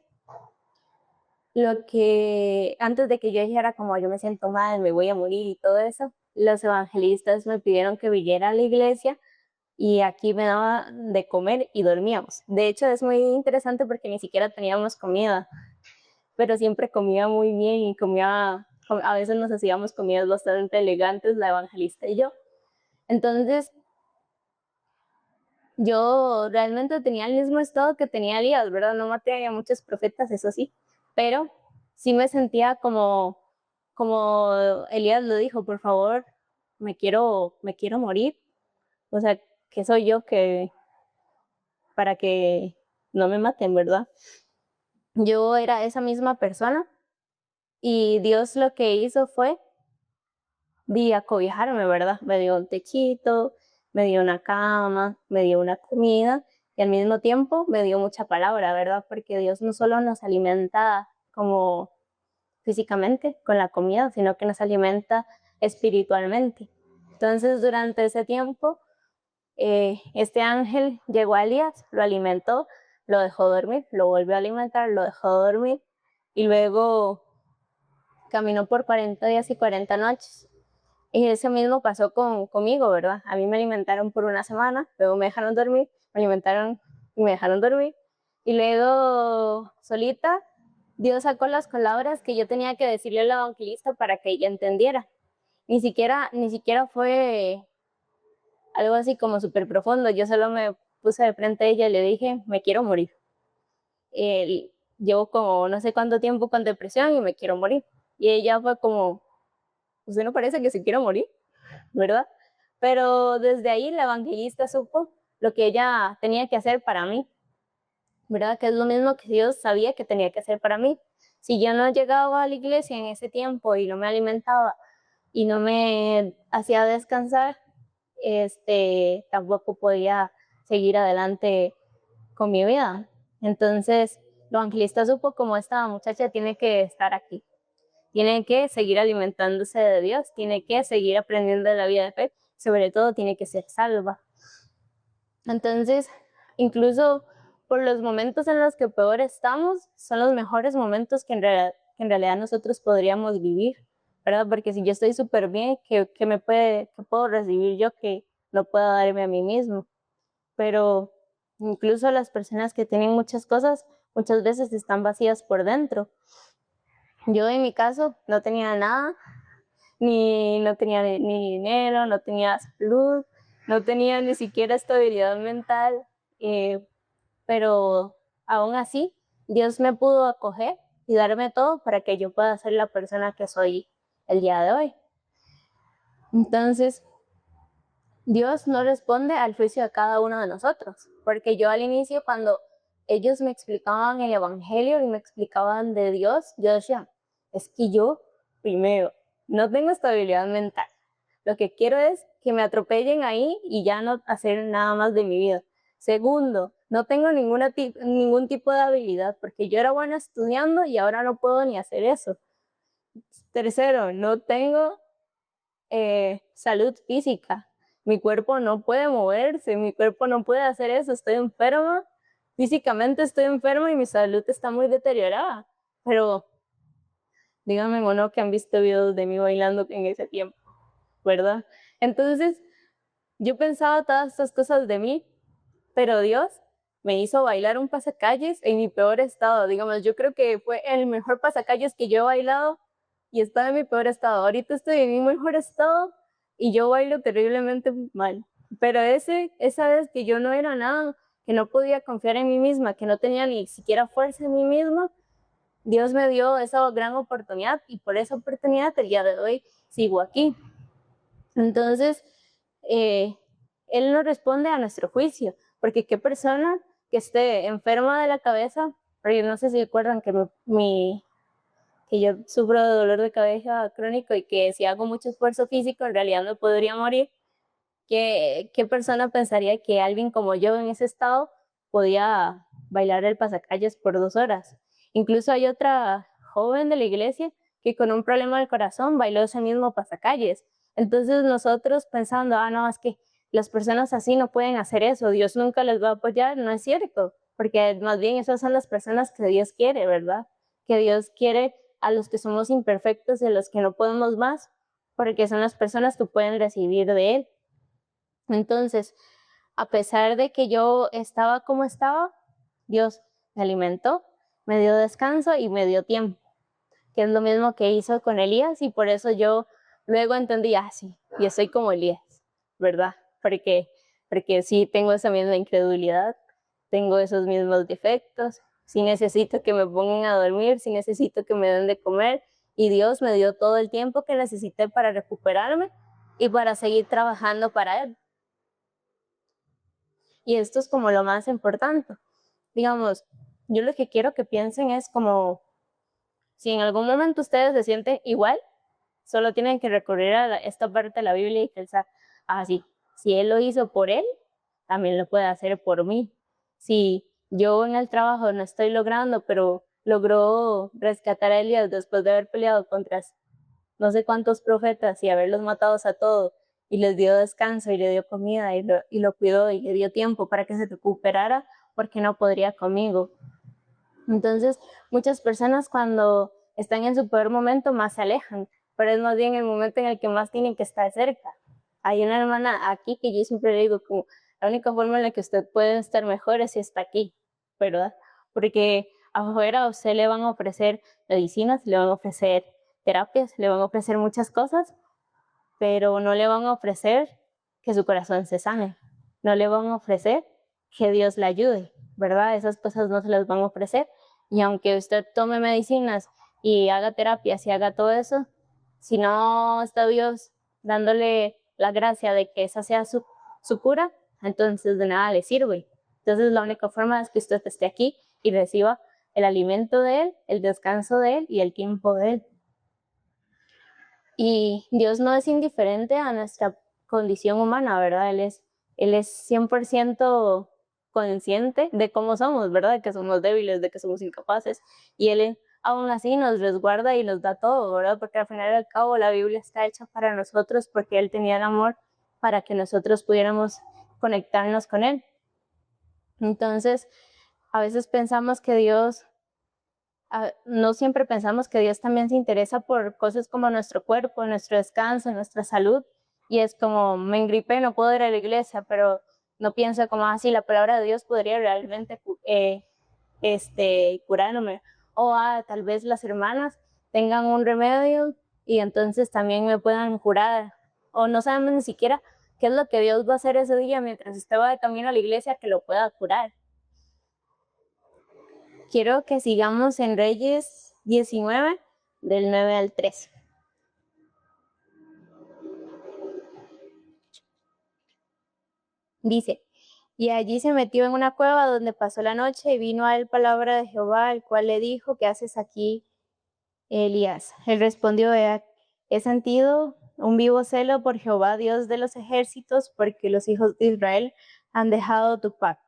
lo que antes de que yo dijera como yo me siento mal, me voy a morir y todo eso, los evangelistas me pidieron que viniera a la iglesia y aquí me daban de comer y dormíamos. De hecho, es muy interesante porque ni siquiera teníamos comida, pero siempre comía muy bien y comía, a veces nos hacíamos comidas bastante elegantes, la evangelista y yo. Entonces, yo realmente tenía el mismo estado que tenía Elías, ¿verdad? No maté a muchos profetas, eso sí, pero sí me sentía como Elías lo dijo, por favor, me quiero morir. O sea, ¿qué soy yo que para que no me maten, verdad? Yo era esa misma persona y Dios lo que hizo fue acobijarme, ¿verdad? Me dio un techito, me dio una cama, me dio una comida y al mismo tiempo me dio mucha palabra, ¿verdad? Porque Dios no solo nos alimenta como físicamente con la comida, sino que nos alimenta espiritualmente. Entonces, durante ese tiempo, este ángel llegó a Elías, lo alimentó, lo dejó dormir, lo volvió a alimentar, lo dejó dormir y luego caminó por 40 días y 40 noches. Y eso mismo pasó conmigo, ¿verdad? A mí me alimentaron por una semana, luego me dejaron dormir, me alimentaron y me dejaron dormir. Y luego, solita, Dios sacó las palabras que yo tenía que decirle al evangelista para que ella entendiera. Ni siquiera fue algo así como súper profundo. Yo solo me puse de frente a ella y le dije, me quiero morir. Llevo como no sé cuánto tiempo con depresión y me quiero morir. Y ella fue como, ¿usted no parece que se quiere morir? ¿Verdad? Pero desde ahí la evangelista supo lo que ella tenía que hacer para mí, ¿verdad? Que es lo mismo que Dios sabía que tenía que hacer para mí. Si yo no llegaba a la iglesia en ese tiempo y no me alimentaba y no me hacía descansar, tampoco podía seguir adelante con mi vida. Entonces, el evangelista supo como esta muchacha tiene que estar aquí. Tiene que seguir alimentándose de Dios, tiene que seguir aprendiendo de la vida de fe, sobre todo tiene que ser salva. Entonces, incluso por los momentos en los que peor estamos, son los mejores momentos que en realidad nosotros podríamos vivir, ¿verdad? Porque si yo estoy súper bien, ¿qué puedo recibir yo que no puedo darme a mí mismo? Pero incluso las personas que tienen muchas cosas, muchas veces están vacías por dentro. Yo en mi caso no tenía nada, no tenía ni dinero, no tenía salud, no tenía ni siquiera estabilidad mental, pero aún así Dios me pudo acoger y darme todo para que yo pueda ser la persona que soy el día de hoy. Entonces, Dios no responde al juicio de cada uno de nosotros, porque yo al inicio cuando ellos me explicaban el evangelio y me explicaban de Dios, yo decía, es que yo, primero, no tengo estabilidad mental. Lo que quiero es que me atropellen ahí y ya no hacer nada más de mi vida. Segundo, no tengo ningún tipo de habilidad porque yo era buena estudiando y ahora no puedo ni hacer eso. Tercero, no tengo salud física. Mi cuerpo no puede moverse, mi cuerpo no puede hacer eso, estoy enferma, físicamente estoy enferma y mi salud está muy deteriorada. Pero díganme o no que han visto videos de mí bailando en ese tiempo, ¿verdad? Entonces, yo pensaba todas estas cosas de mí, pero Dios me hizo bailar un pasacalles en mi peor estado. Digamos, yo creo que fue el mejor pasacalles que yo he bailado y estaba en mi peor estado. Ahorita estoy en mi mejor estado y yo bailo terriblemente mal. Pero esa vez que yo no era nada, que no podía confiar en mí misma, que no tenía ni siquiera fuerza en mí misma, Dios me dio esa gran oportunidad y por esa oportunidad el día de hoy sigo aquí. Entonces, Él no responde a nuestro juicio, porque qué persona que esté enferma de la cabeza, porque no sé si recuerdan que que yo sufro de dolor de cabeza crónico y que si hago mucho esfuerzo físico en realidad me podría morir. ¿Qué persona pensaría que alguien como yo en ese estado podía bailar el pasacalles por 2 horas? Incluso hay otra joven de la iglesia que con un problema del corazón bailó ese mismo pasacalles. Entonces nosotros pensando, no, es que las personas así no pueden hacer eso, Dios nunca les va a apoyar, no es cierto, porque más bien esas son las personas que Dios quiere, ¿verdad? Que Dios quiere a los que somos imperfectos y a los que no podemos más, porque son las personas que pueden recibir de Él. Entonces, a pesar de que yo estaba como estaba, Dios me alimentó, me dio descanso y me dio tiempo, que es lo mismo que hizo con Elías, y por eso yo luego entendí, sí, yo soy como Elías, ¿verdad? Porque sí tengo esa misma incredulidad, tengo esos mismos defectos, sí necesito que me pongan a dormir, sí necesito que me den de comer, y Dios me dio todo el tiempo que necesité para recuperarme y para seguir trabajando para Él. Y esto es como lo más importante. Digamos, yo lo que quiero que piensen es como, si en algún momento ustedes se sienten igual, solo tienen que recurrir a esta parte de la Biblia y pensar, sí, si Él lo hizo por Él, también lo puede hacer por mí. Si yo en el trabajo no estoy logrando, pero logró rescatar a Elías después de haber peleado contra no sé cuántos profetas y haberlos matado a todos, y les dio descanso y le dio comida y lo cuidó y le dio tiempo para que se recuperara, porque no podría conmigo. Entonces, muchas personas cuando están en su peor momento más se alejan, pero es más bien el momento en el que más tienen que estar cerca. Hay una hermana aquí que yo siempre le digo como la única forma en la que usted puede estar mejor es si está aquí, ¿verdad? Porque afuera a usted le van a ofrecer medicinas, le van a ofrecer terapias, le van a ofrecer muchas cosas, pero no le van a ofrecer que su corazón se sane, no le van a ofrecer que Dios le ayude, ¿verdad? Esas cosas no se las van a ofrecer, y aunque usted tome medicinas y haga terapias y haga todo eso, si no está Dios dándole la gracia de que esa sea su cura, entonces de nada le sirve. Entonces la única forma es que usted esté aquí y reciba el alimento de Él, el descanso de Él y el tiempo de Él. Y Dios no es indiferente a nuestra condición humana, ¿verdad? Él es 100% consciente de cómo somos, ¿verdad? De que somos débiles, de que somos incapaces. Y Él aún así nos resguarda y nos da todo, ¿verdad? Porque al final y al cabo la Biblia está hecha para nosotros, porque Él tenía el amor para que nosotros pudiéramos conectarnos con Él. Entonces, a veces pensamos que Dios... no siempre pensamos que Dios también se interesa por cosas como nuestro cuerpo, nuestro descanso, nuestra salud, y es como, me engripé, no puedo ir a la iglesia, pero no pienso como, sí, la palabra de Dios podría realmente curarme, o tal vez las hermanas tengan un remedio y entonces también me puedan curar, o no sabemos ni siquiera qué es lo que Dios va a hacer ese día mientras usted va de camino a la iglesia que lo pueda curar. Quiero que sigamos en Reyes 19, del 9 al 13. Dice, y allí se metió en una cueva donde pasó la noche, y vino a él palabra de Jehová, el cual le dijo, ¿qué haces aquí, Elías? Él respondió, he sentido un vivo celo por Jehová, Dios de los ejércitos, porque los hijos de Israel han dejado tu pacto,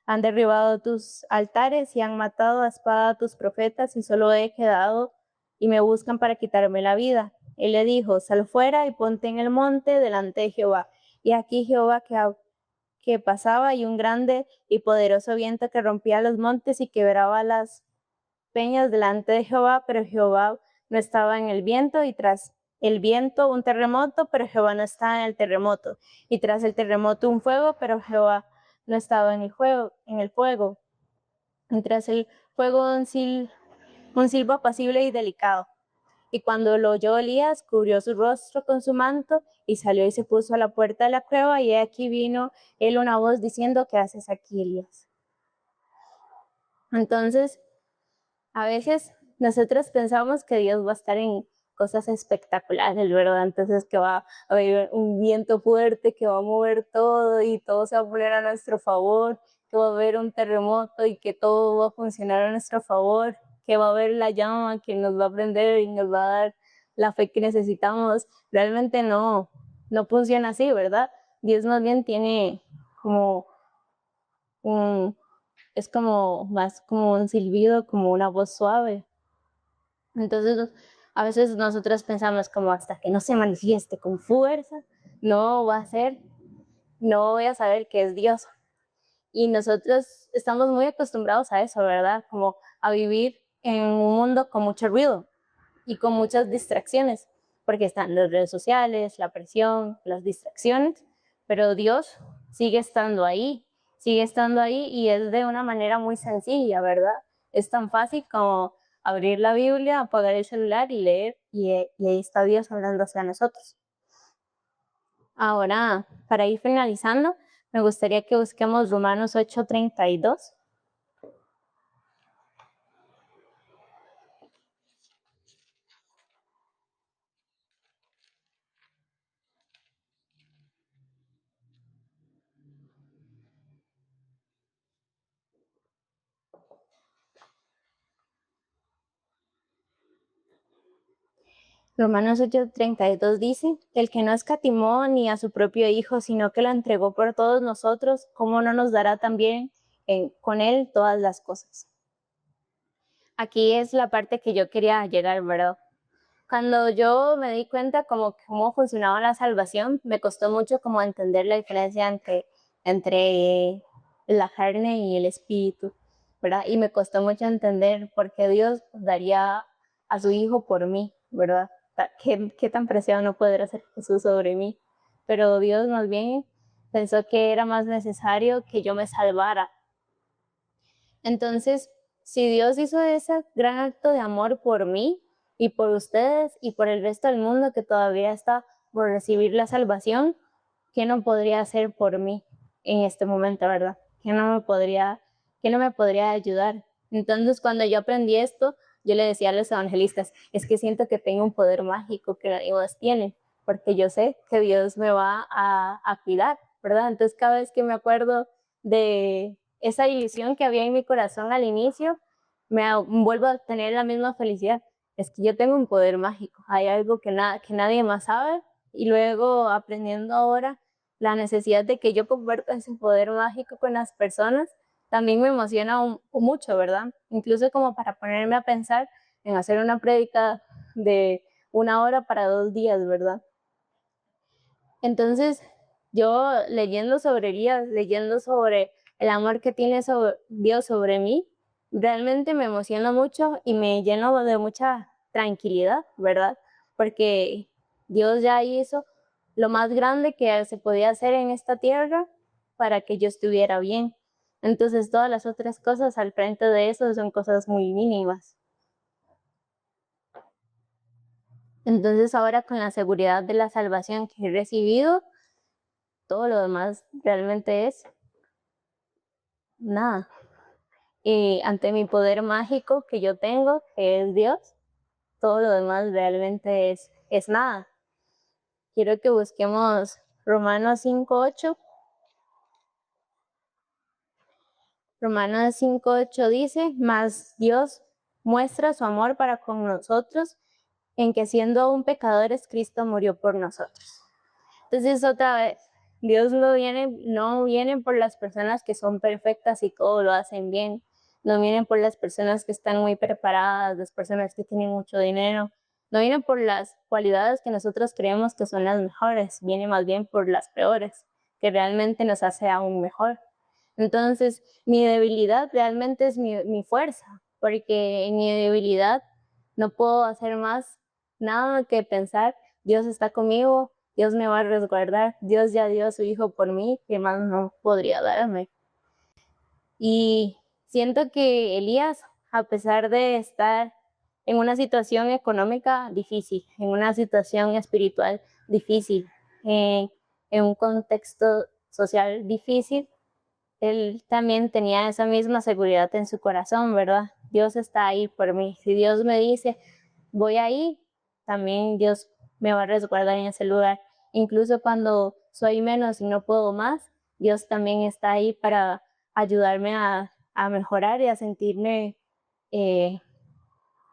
han derribado tus altares y han matado a espada a tus profetas, y solo he quedado y me buscan para quitarme la vida. Él le dijo, sal fuera y ponte en el monte delante de Jehová. Y aquí Jehová que pasaba, y un grande y poderoso viento que rompía los montes y quebraba las peñas delante de Jehová, pero Jehová no estaba en el viento, y tras el viento un terremoto, pero Jehová no estaba en el terremoto, y tras el terremoto un fuego, pero Jehová no estaba en el fuego, y tras el fuego un silbo apacible y delicado. Y cuando lo oyó Elías, cubrió su rostro con su manto y salió y se puso a la puerta de la cueva, y aquí vino él una voz diciendo: ¿qué haces aquí, Elías? Entonces, a veces nosotros pensamos que Dios va a estar en cosas espectaculares, ¿verdad? Entonces que va a haber un viento fuerte que va a mover todo y todo se va a poner a nuestro favor, que va a haber un terremoto y que todo va a funcionar a nuestro favor, que va a haber la llama que nos va a prender y nos va a dar la fe que necesitamos. Realmente no funciona así, ¿verdad? Dios más bien tiene como es como más como un silbido, como una voz suave. Entonces, a veces nosotros pensamos como hasta que no se manifieste con fuerza, no va a ser, no voy a saber que es Dios. Y nosotros estamos muy acostumbrados a eso, ¿verdad? Como a vivir en un mundo con mucho ruido y con muchas distracciones, porque están las redes sociales, la presión, las distracciones, pero Dios sigue estando ahí y es de una manera muy sencilla, ¿verdad? Es tan fácil como abrir la Biblia, apagar el celular y leer, y ahí está Dios hablándose a nosotros. Ahora, para ir finalizando, me gustaría que busquemos Romanos 8:32. Romanos 8:32 dice: el que no escatimó ni a su propio Hijo, sino que lo entregó por todos nosotros, ¿cómo no nos dará también con él todas las cosas? Aquí es la parte que yo quería llegar, ¿verdad? Cuando yo me di cuenta como cómo funcionaba la salvación, me costó mucho como entender la diferencia entre la carne y el espíritu, ¿verdad? Y me costó mucho entender por qué Dios daría a su Hijo por mí, ¿verdad? ¿Qué tan preciado no podrá ser Jesús sobre mí? Pero Dios más bien pensó que era más necesario que yo me salvara. Entonces, si Dios hizo ese gran acto de amor por mí y por ustedes y por el resto del mundo que todavía está por recibir la salvación, ¿qué no podría hacer por mí en este momento, verdad? ¿Qué no me podría ayudar? Entonces, cuando yo aprendí esto, yo le decía a los evangelistas: es que siento que tengo un poder mágico que nadie más tiene, porque yo sé que Dios me va a cuidar, ¿verdad? Entonces, cada vez que me acuerdo de esa ilusión que había en mi corazón al inicio, vuelvo a tener la misma felicidad. Es que yo tengo un poder mágico, hay algo que nadie más sabe, y luego aprendiendo ahora la necesidad de que yo comparta ese poder mágico con las personas, también me emociona mucho, ¿verdad? Incluso como para ponerme a pensar en hacer una prédica de 1 hora para 2 días, ¿verdad? Entonces, yo leyendo sobre Elías, leyendo sobre el amor que tiene Dios sobre mí, realmente me emociona mucho y me lleno de mucha tranquilidad, ¿verdad? Porque Dios ya hizo lo más grande que se podía hacer en esta tierra para que yo estuviera bien. Entonces, todas las otras cosas al frente de eso son cosas muy mínimas. Entonces, ahora con la seguridad de la salvación que he recibido, todo lo demás realmente es nada. Y ante mi poder mágico que yo tengo, que es Dios, todo lo demás realmente es nada. Quiero que busquemos Romanos 5:8. Romanos 5:8 dice: mas Dios muestra su amor para con nosotros, en que siendo aún pecadores, Cristo murió por nosotros. Entonces, otra vez, Dios no viene por las personas que son perfectas y todo lo hacen bien. No viene por las personas que están muy preparadas, las personas que tienen mucho dinero. No viene por las cualidades que nosotros creemos que son las mejores. Viene más bien por las peores, que realmente nos hace aún mejor. Entonces, mi debilidad realmente es mi fuerza, porque en mi debilidad no puedo hacer más nada que pensar: Dios está conmigo, Dios me va a resguardar, Dios ya dio a su Hijo por mí, ¿qué más no podría darme? Y siento que Elías, a pesar de estar en una situación económica difícil, en una situación espiritual difícil, en un contexto social difícil, él también tenía esa misma seguridad en su corazón, ¿verdad? Dios está ahí por mí. Si Dios me dice, voy ahí, también Dios me va a resguardar en ese lugar. Incluso cuando soy menos y no puedo más, Dios también está ahí para ayudarme a mejorar y a sentirme eh,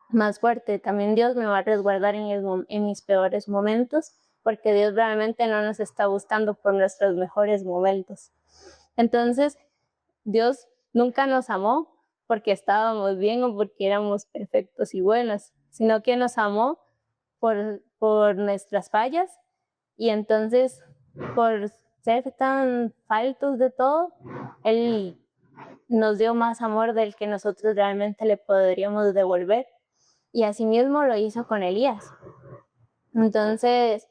más fuerte. También Dios me va a resguardar en mis peores momentos, porque Dios realmente no nos está buscando por nuestros mejores momentos. Entonces, Dios nunca nos amó porque estábamos bien o porque éramos perfectos y buenos, sino que nos amó por nuestras fallas, y entonces por ser tan faltos de todo, Él nos dio más amor del que nosotros realmente le podríamos devolver. Y asimismo lo hizo con Elías. Entonces,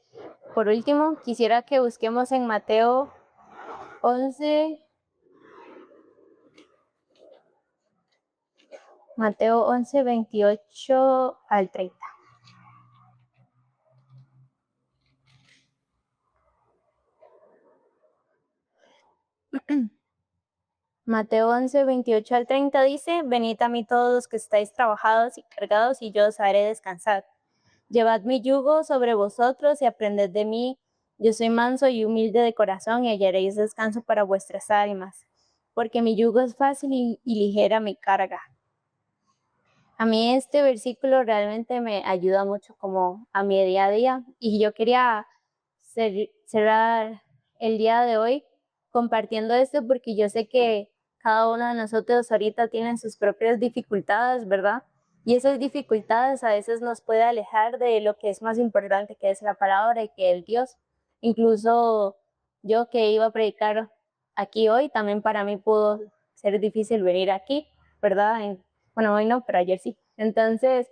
por último, quisiera que busquemos en Mateo 11, Mateo 11, 28 al 30. Mateo 11, 28 al 30 dice: Venid a mí todos los que estáis trabajados y cargados, y yo os haré descansar. Llevad mi yugo sobre vosotros y aprended de mí. Yo soy manso y humilde de corazón, y hallaréis descanso para vuestras almas, porque mi yugo es fácil y ligera mi carga. A mí este versículo realmente me ayuda mucho como a mi día a día, y yo quería cerrar el día de hoy compartiendo esto, porque yo sé que cada uno de nosotros ahorita tiene sus propias dificultades, ¿verdad? Y esas dificultades a veces nos puede alejar de lo que es más importante, que es la palabra y que es Dios. Incluso yo que iba a predicar aquí hoy, también para mí pudo ser difícil venir aquí, ¿verdad? Bueno, hoy no, pero ayer sí. Entonces,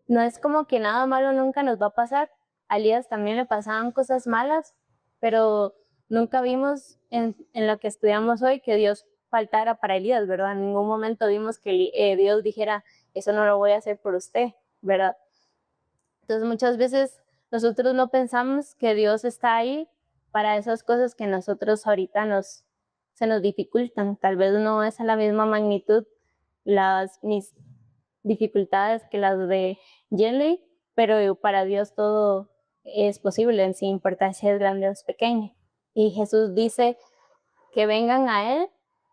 no es como que nada malo nunca nos va a pasar. A Elías también le pasaban cosas malas, pero nunca vimos en lo que estudiamos hoy que Dios faltara para Elías, ¿verdad? En ningún momento vimos que Dios dijera, eso no lo voy a hacer por usted, ¿verdad? Entonces muchas veces nosotros no pensamos que Dios está ahí para esas cosas que nosotros ahorita se nos dificultan. Tal vez no es a la misma magnitud mis dificultades que las de Jenny, pero para Dios todo es posible, sin importar si es grande o es pequeño. Y Jesús dice que vengan a Él,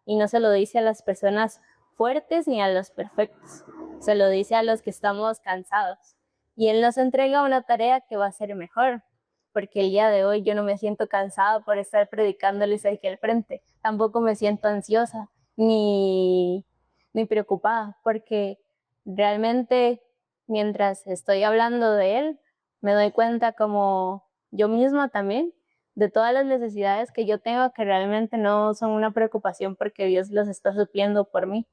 y no se lo dice a las personas fuertes ni a los perfectos, se lo dice a los que estamos cansados. Y Él nos entrega una tarea que va a ser mejor, porque el día de hoy yo no me siento cansada por estar predicándoles aquí al frente, tampoco me siento ansiosa ni preocupada, porque realmente mientras estoy hablando de Él, me doy cuenta como yo misma también de todas las necesidades que yo tengo, que realmente no son una preocupación porque Dios los está supliendo por mí.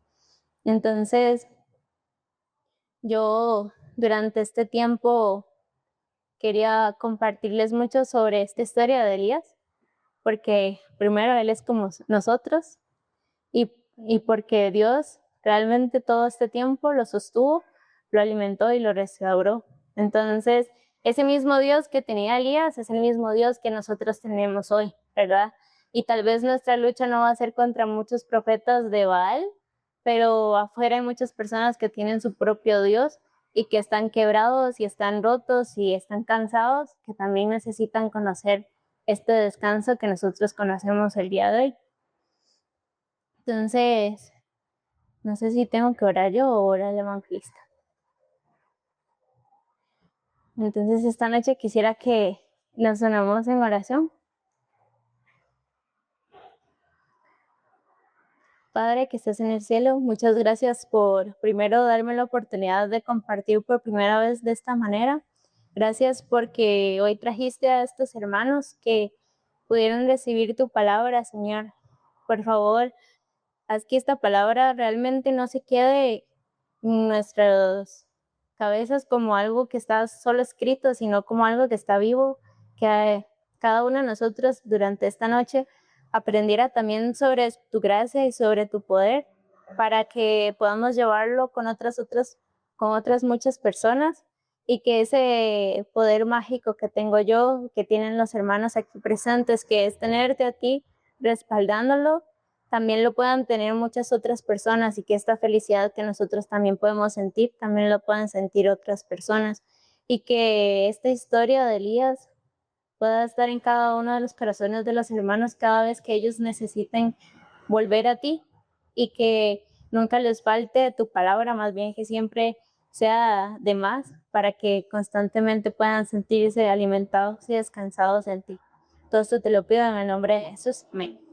Entonces, yo durante este tiempo quería compartirles mucho sobre esta historia de Elías, porque primero él es como nosotros, y porque Dios realmente todo este tiempo lo sostuvo, lo alimentó y lo restauró. Entonces, ese mismo Dios que tenía Elías es el mismo Dios que nosotros tenemos hoy, ¿verdad? Y tal vez nuestra lucha no va a ser contra muchos profetas de Baal, pero afuera hay muchas personas que tienen su propio Dios y que están quebrados y están rotos y están cansados, que también necesitan conocer este descanso que nosotros conocemos el día de hoy. Entonces, no sé si tengo que orar yo o orar el evangelista. Entonces, esta noche quisiera que nos unamos en oración. Padre que estás en el cielo, muchas gracias por primero darme la oportunidad de compartir por primera vez de esta manera. Gracias porque hoy trajiste a estos hermanos que pudieron recibir tu palabra, Señor. Por favor, haz que esta palabra realmente no se quede en nuestras cabezas como algo que está solo escrito, sino como algo que está vivo, que cada uno de nosotros durante esta noche aprendiera también sobre tu gracia y sobre tu poder, para que podamos llevarlo con otras muchas personas y que ese poder mágico que tengo yo, que tienen los hermanos aquí presentes, que es tenerte a ti respaldándolo, también lo puedan tener muchas otras personas y que esta felicidad que nosotros también podemos sentir, también lo puedan sentir otras personas y que esta historia de Elías pueda estar en cada uno de los corazones de los hermanos cada vez que ellos necesiten volver a ti y que nunca les falte tu palabra, más bien que siempre sea de más para que constantemente puedan sentirse alimentados y descansados en ti. Todo esto te lo pido en el nombre de Jesús. Amén.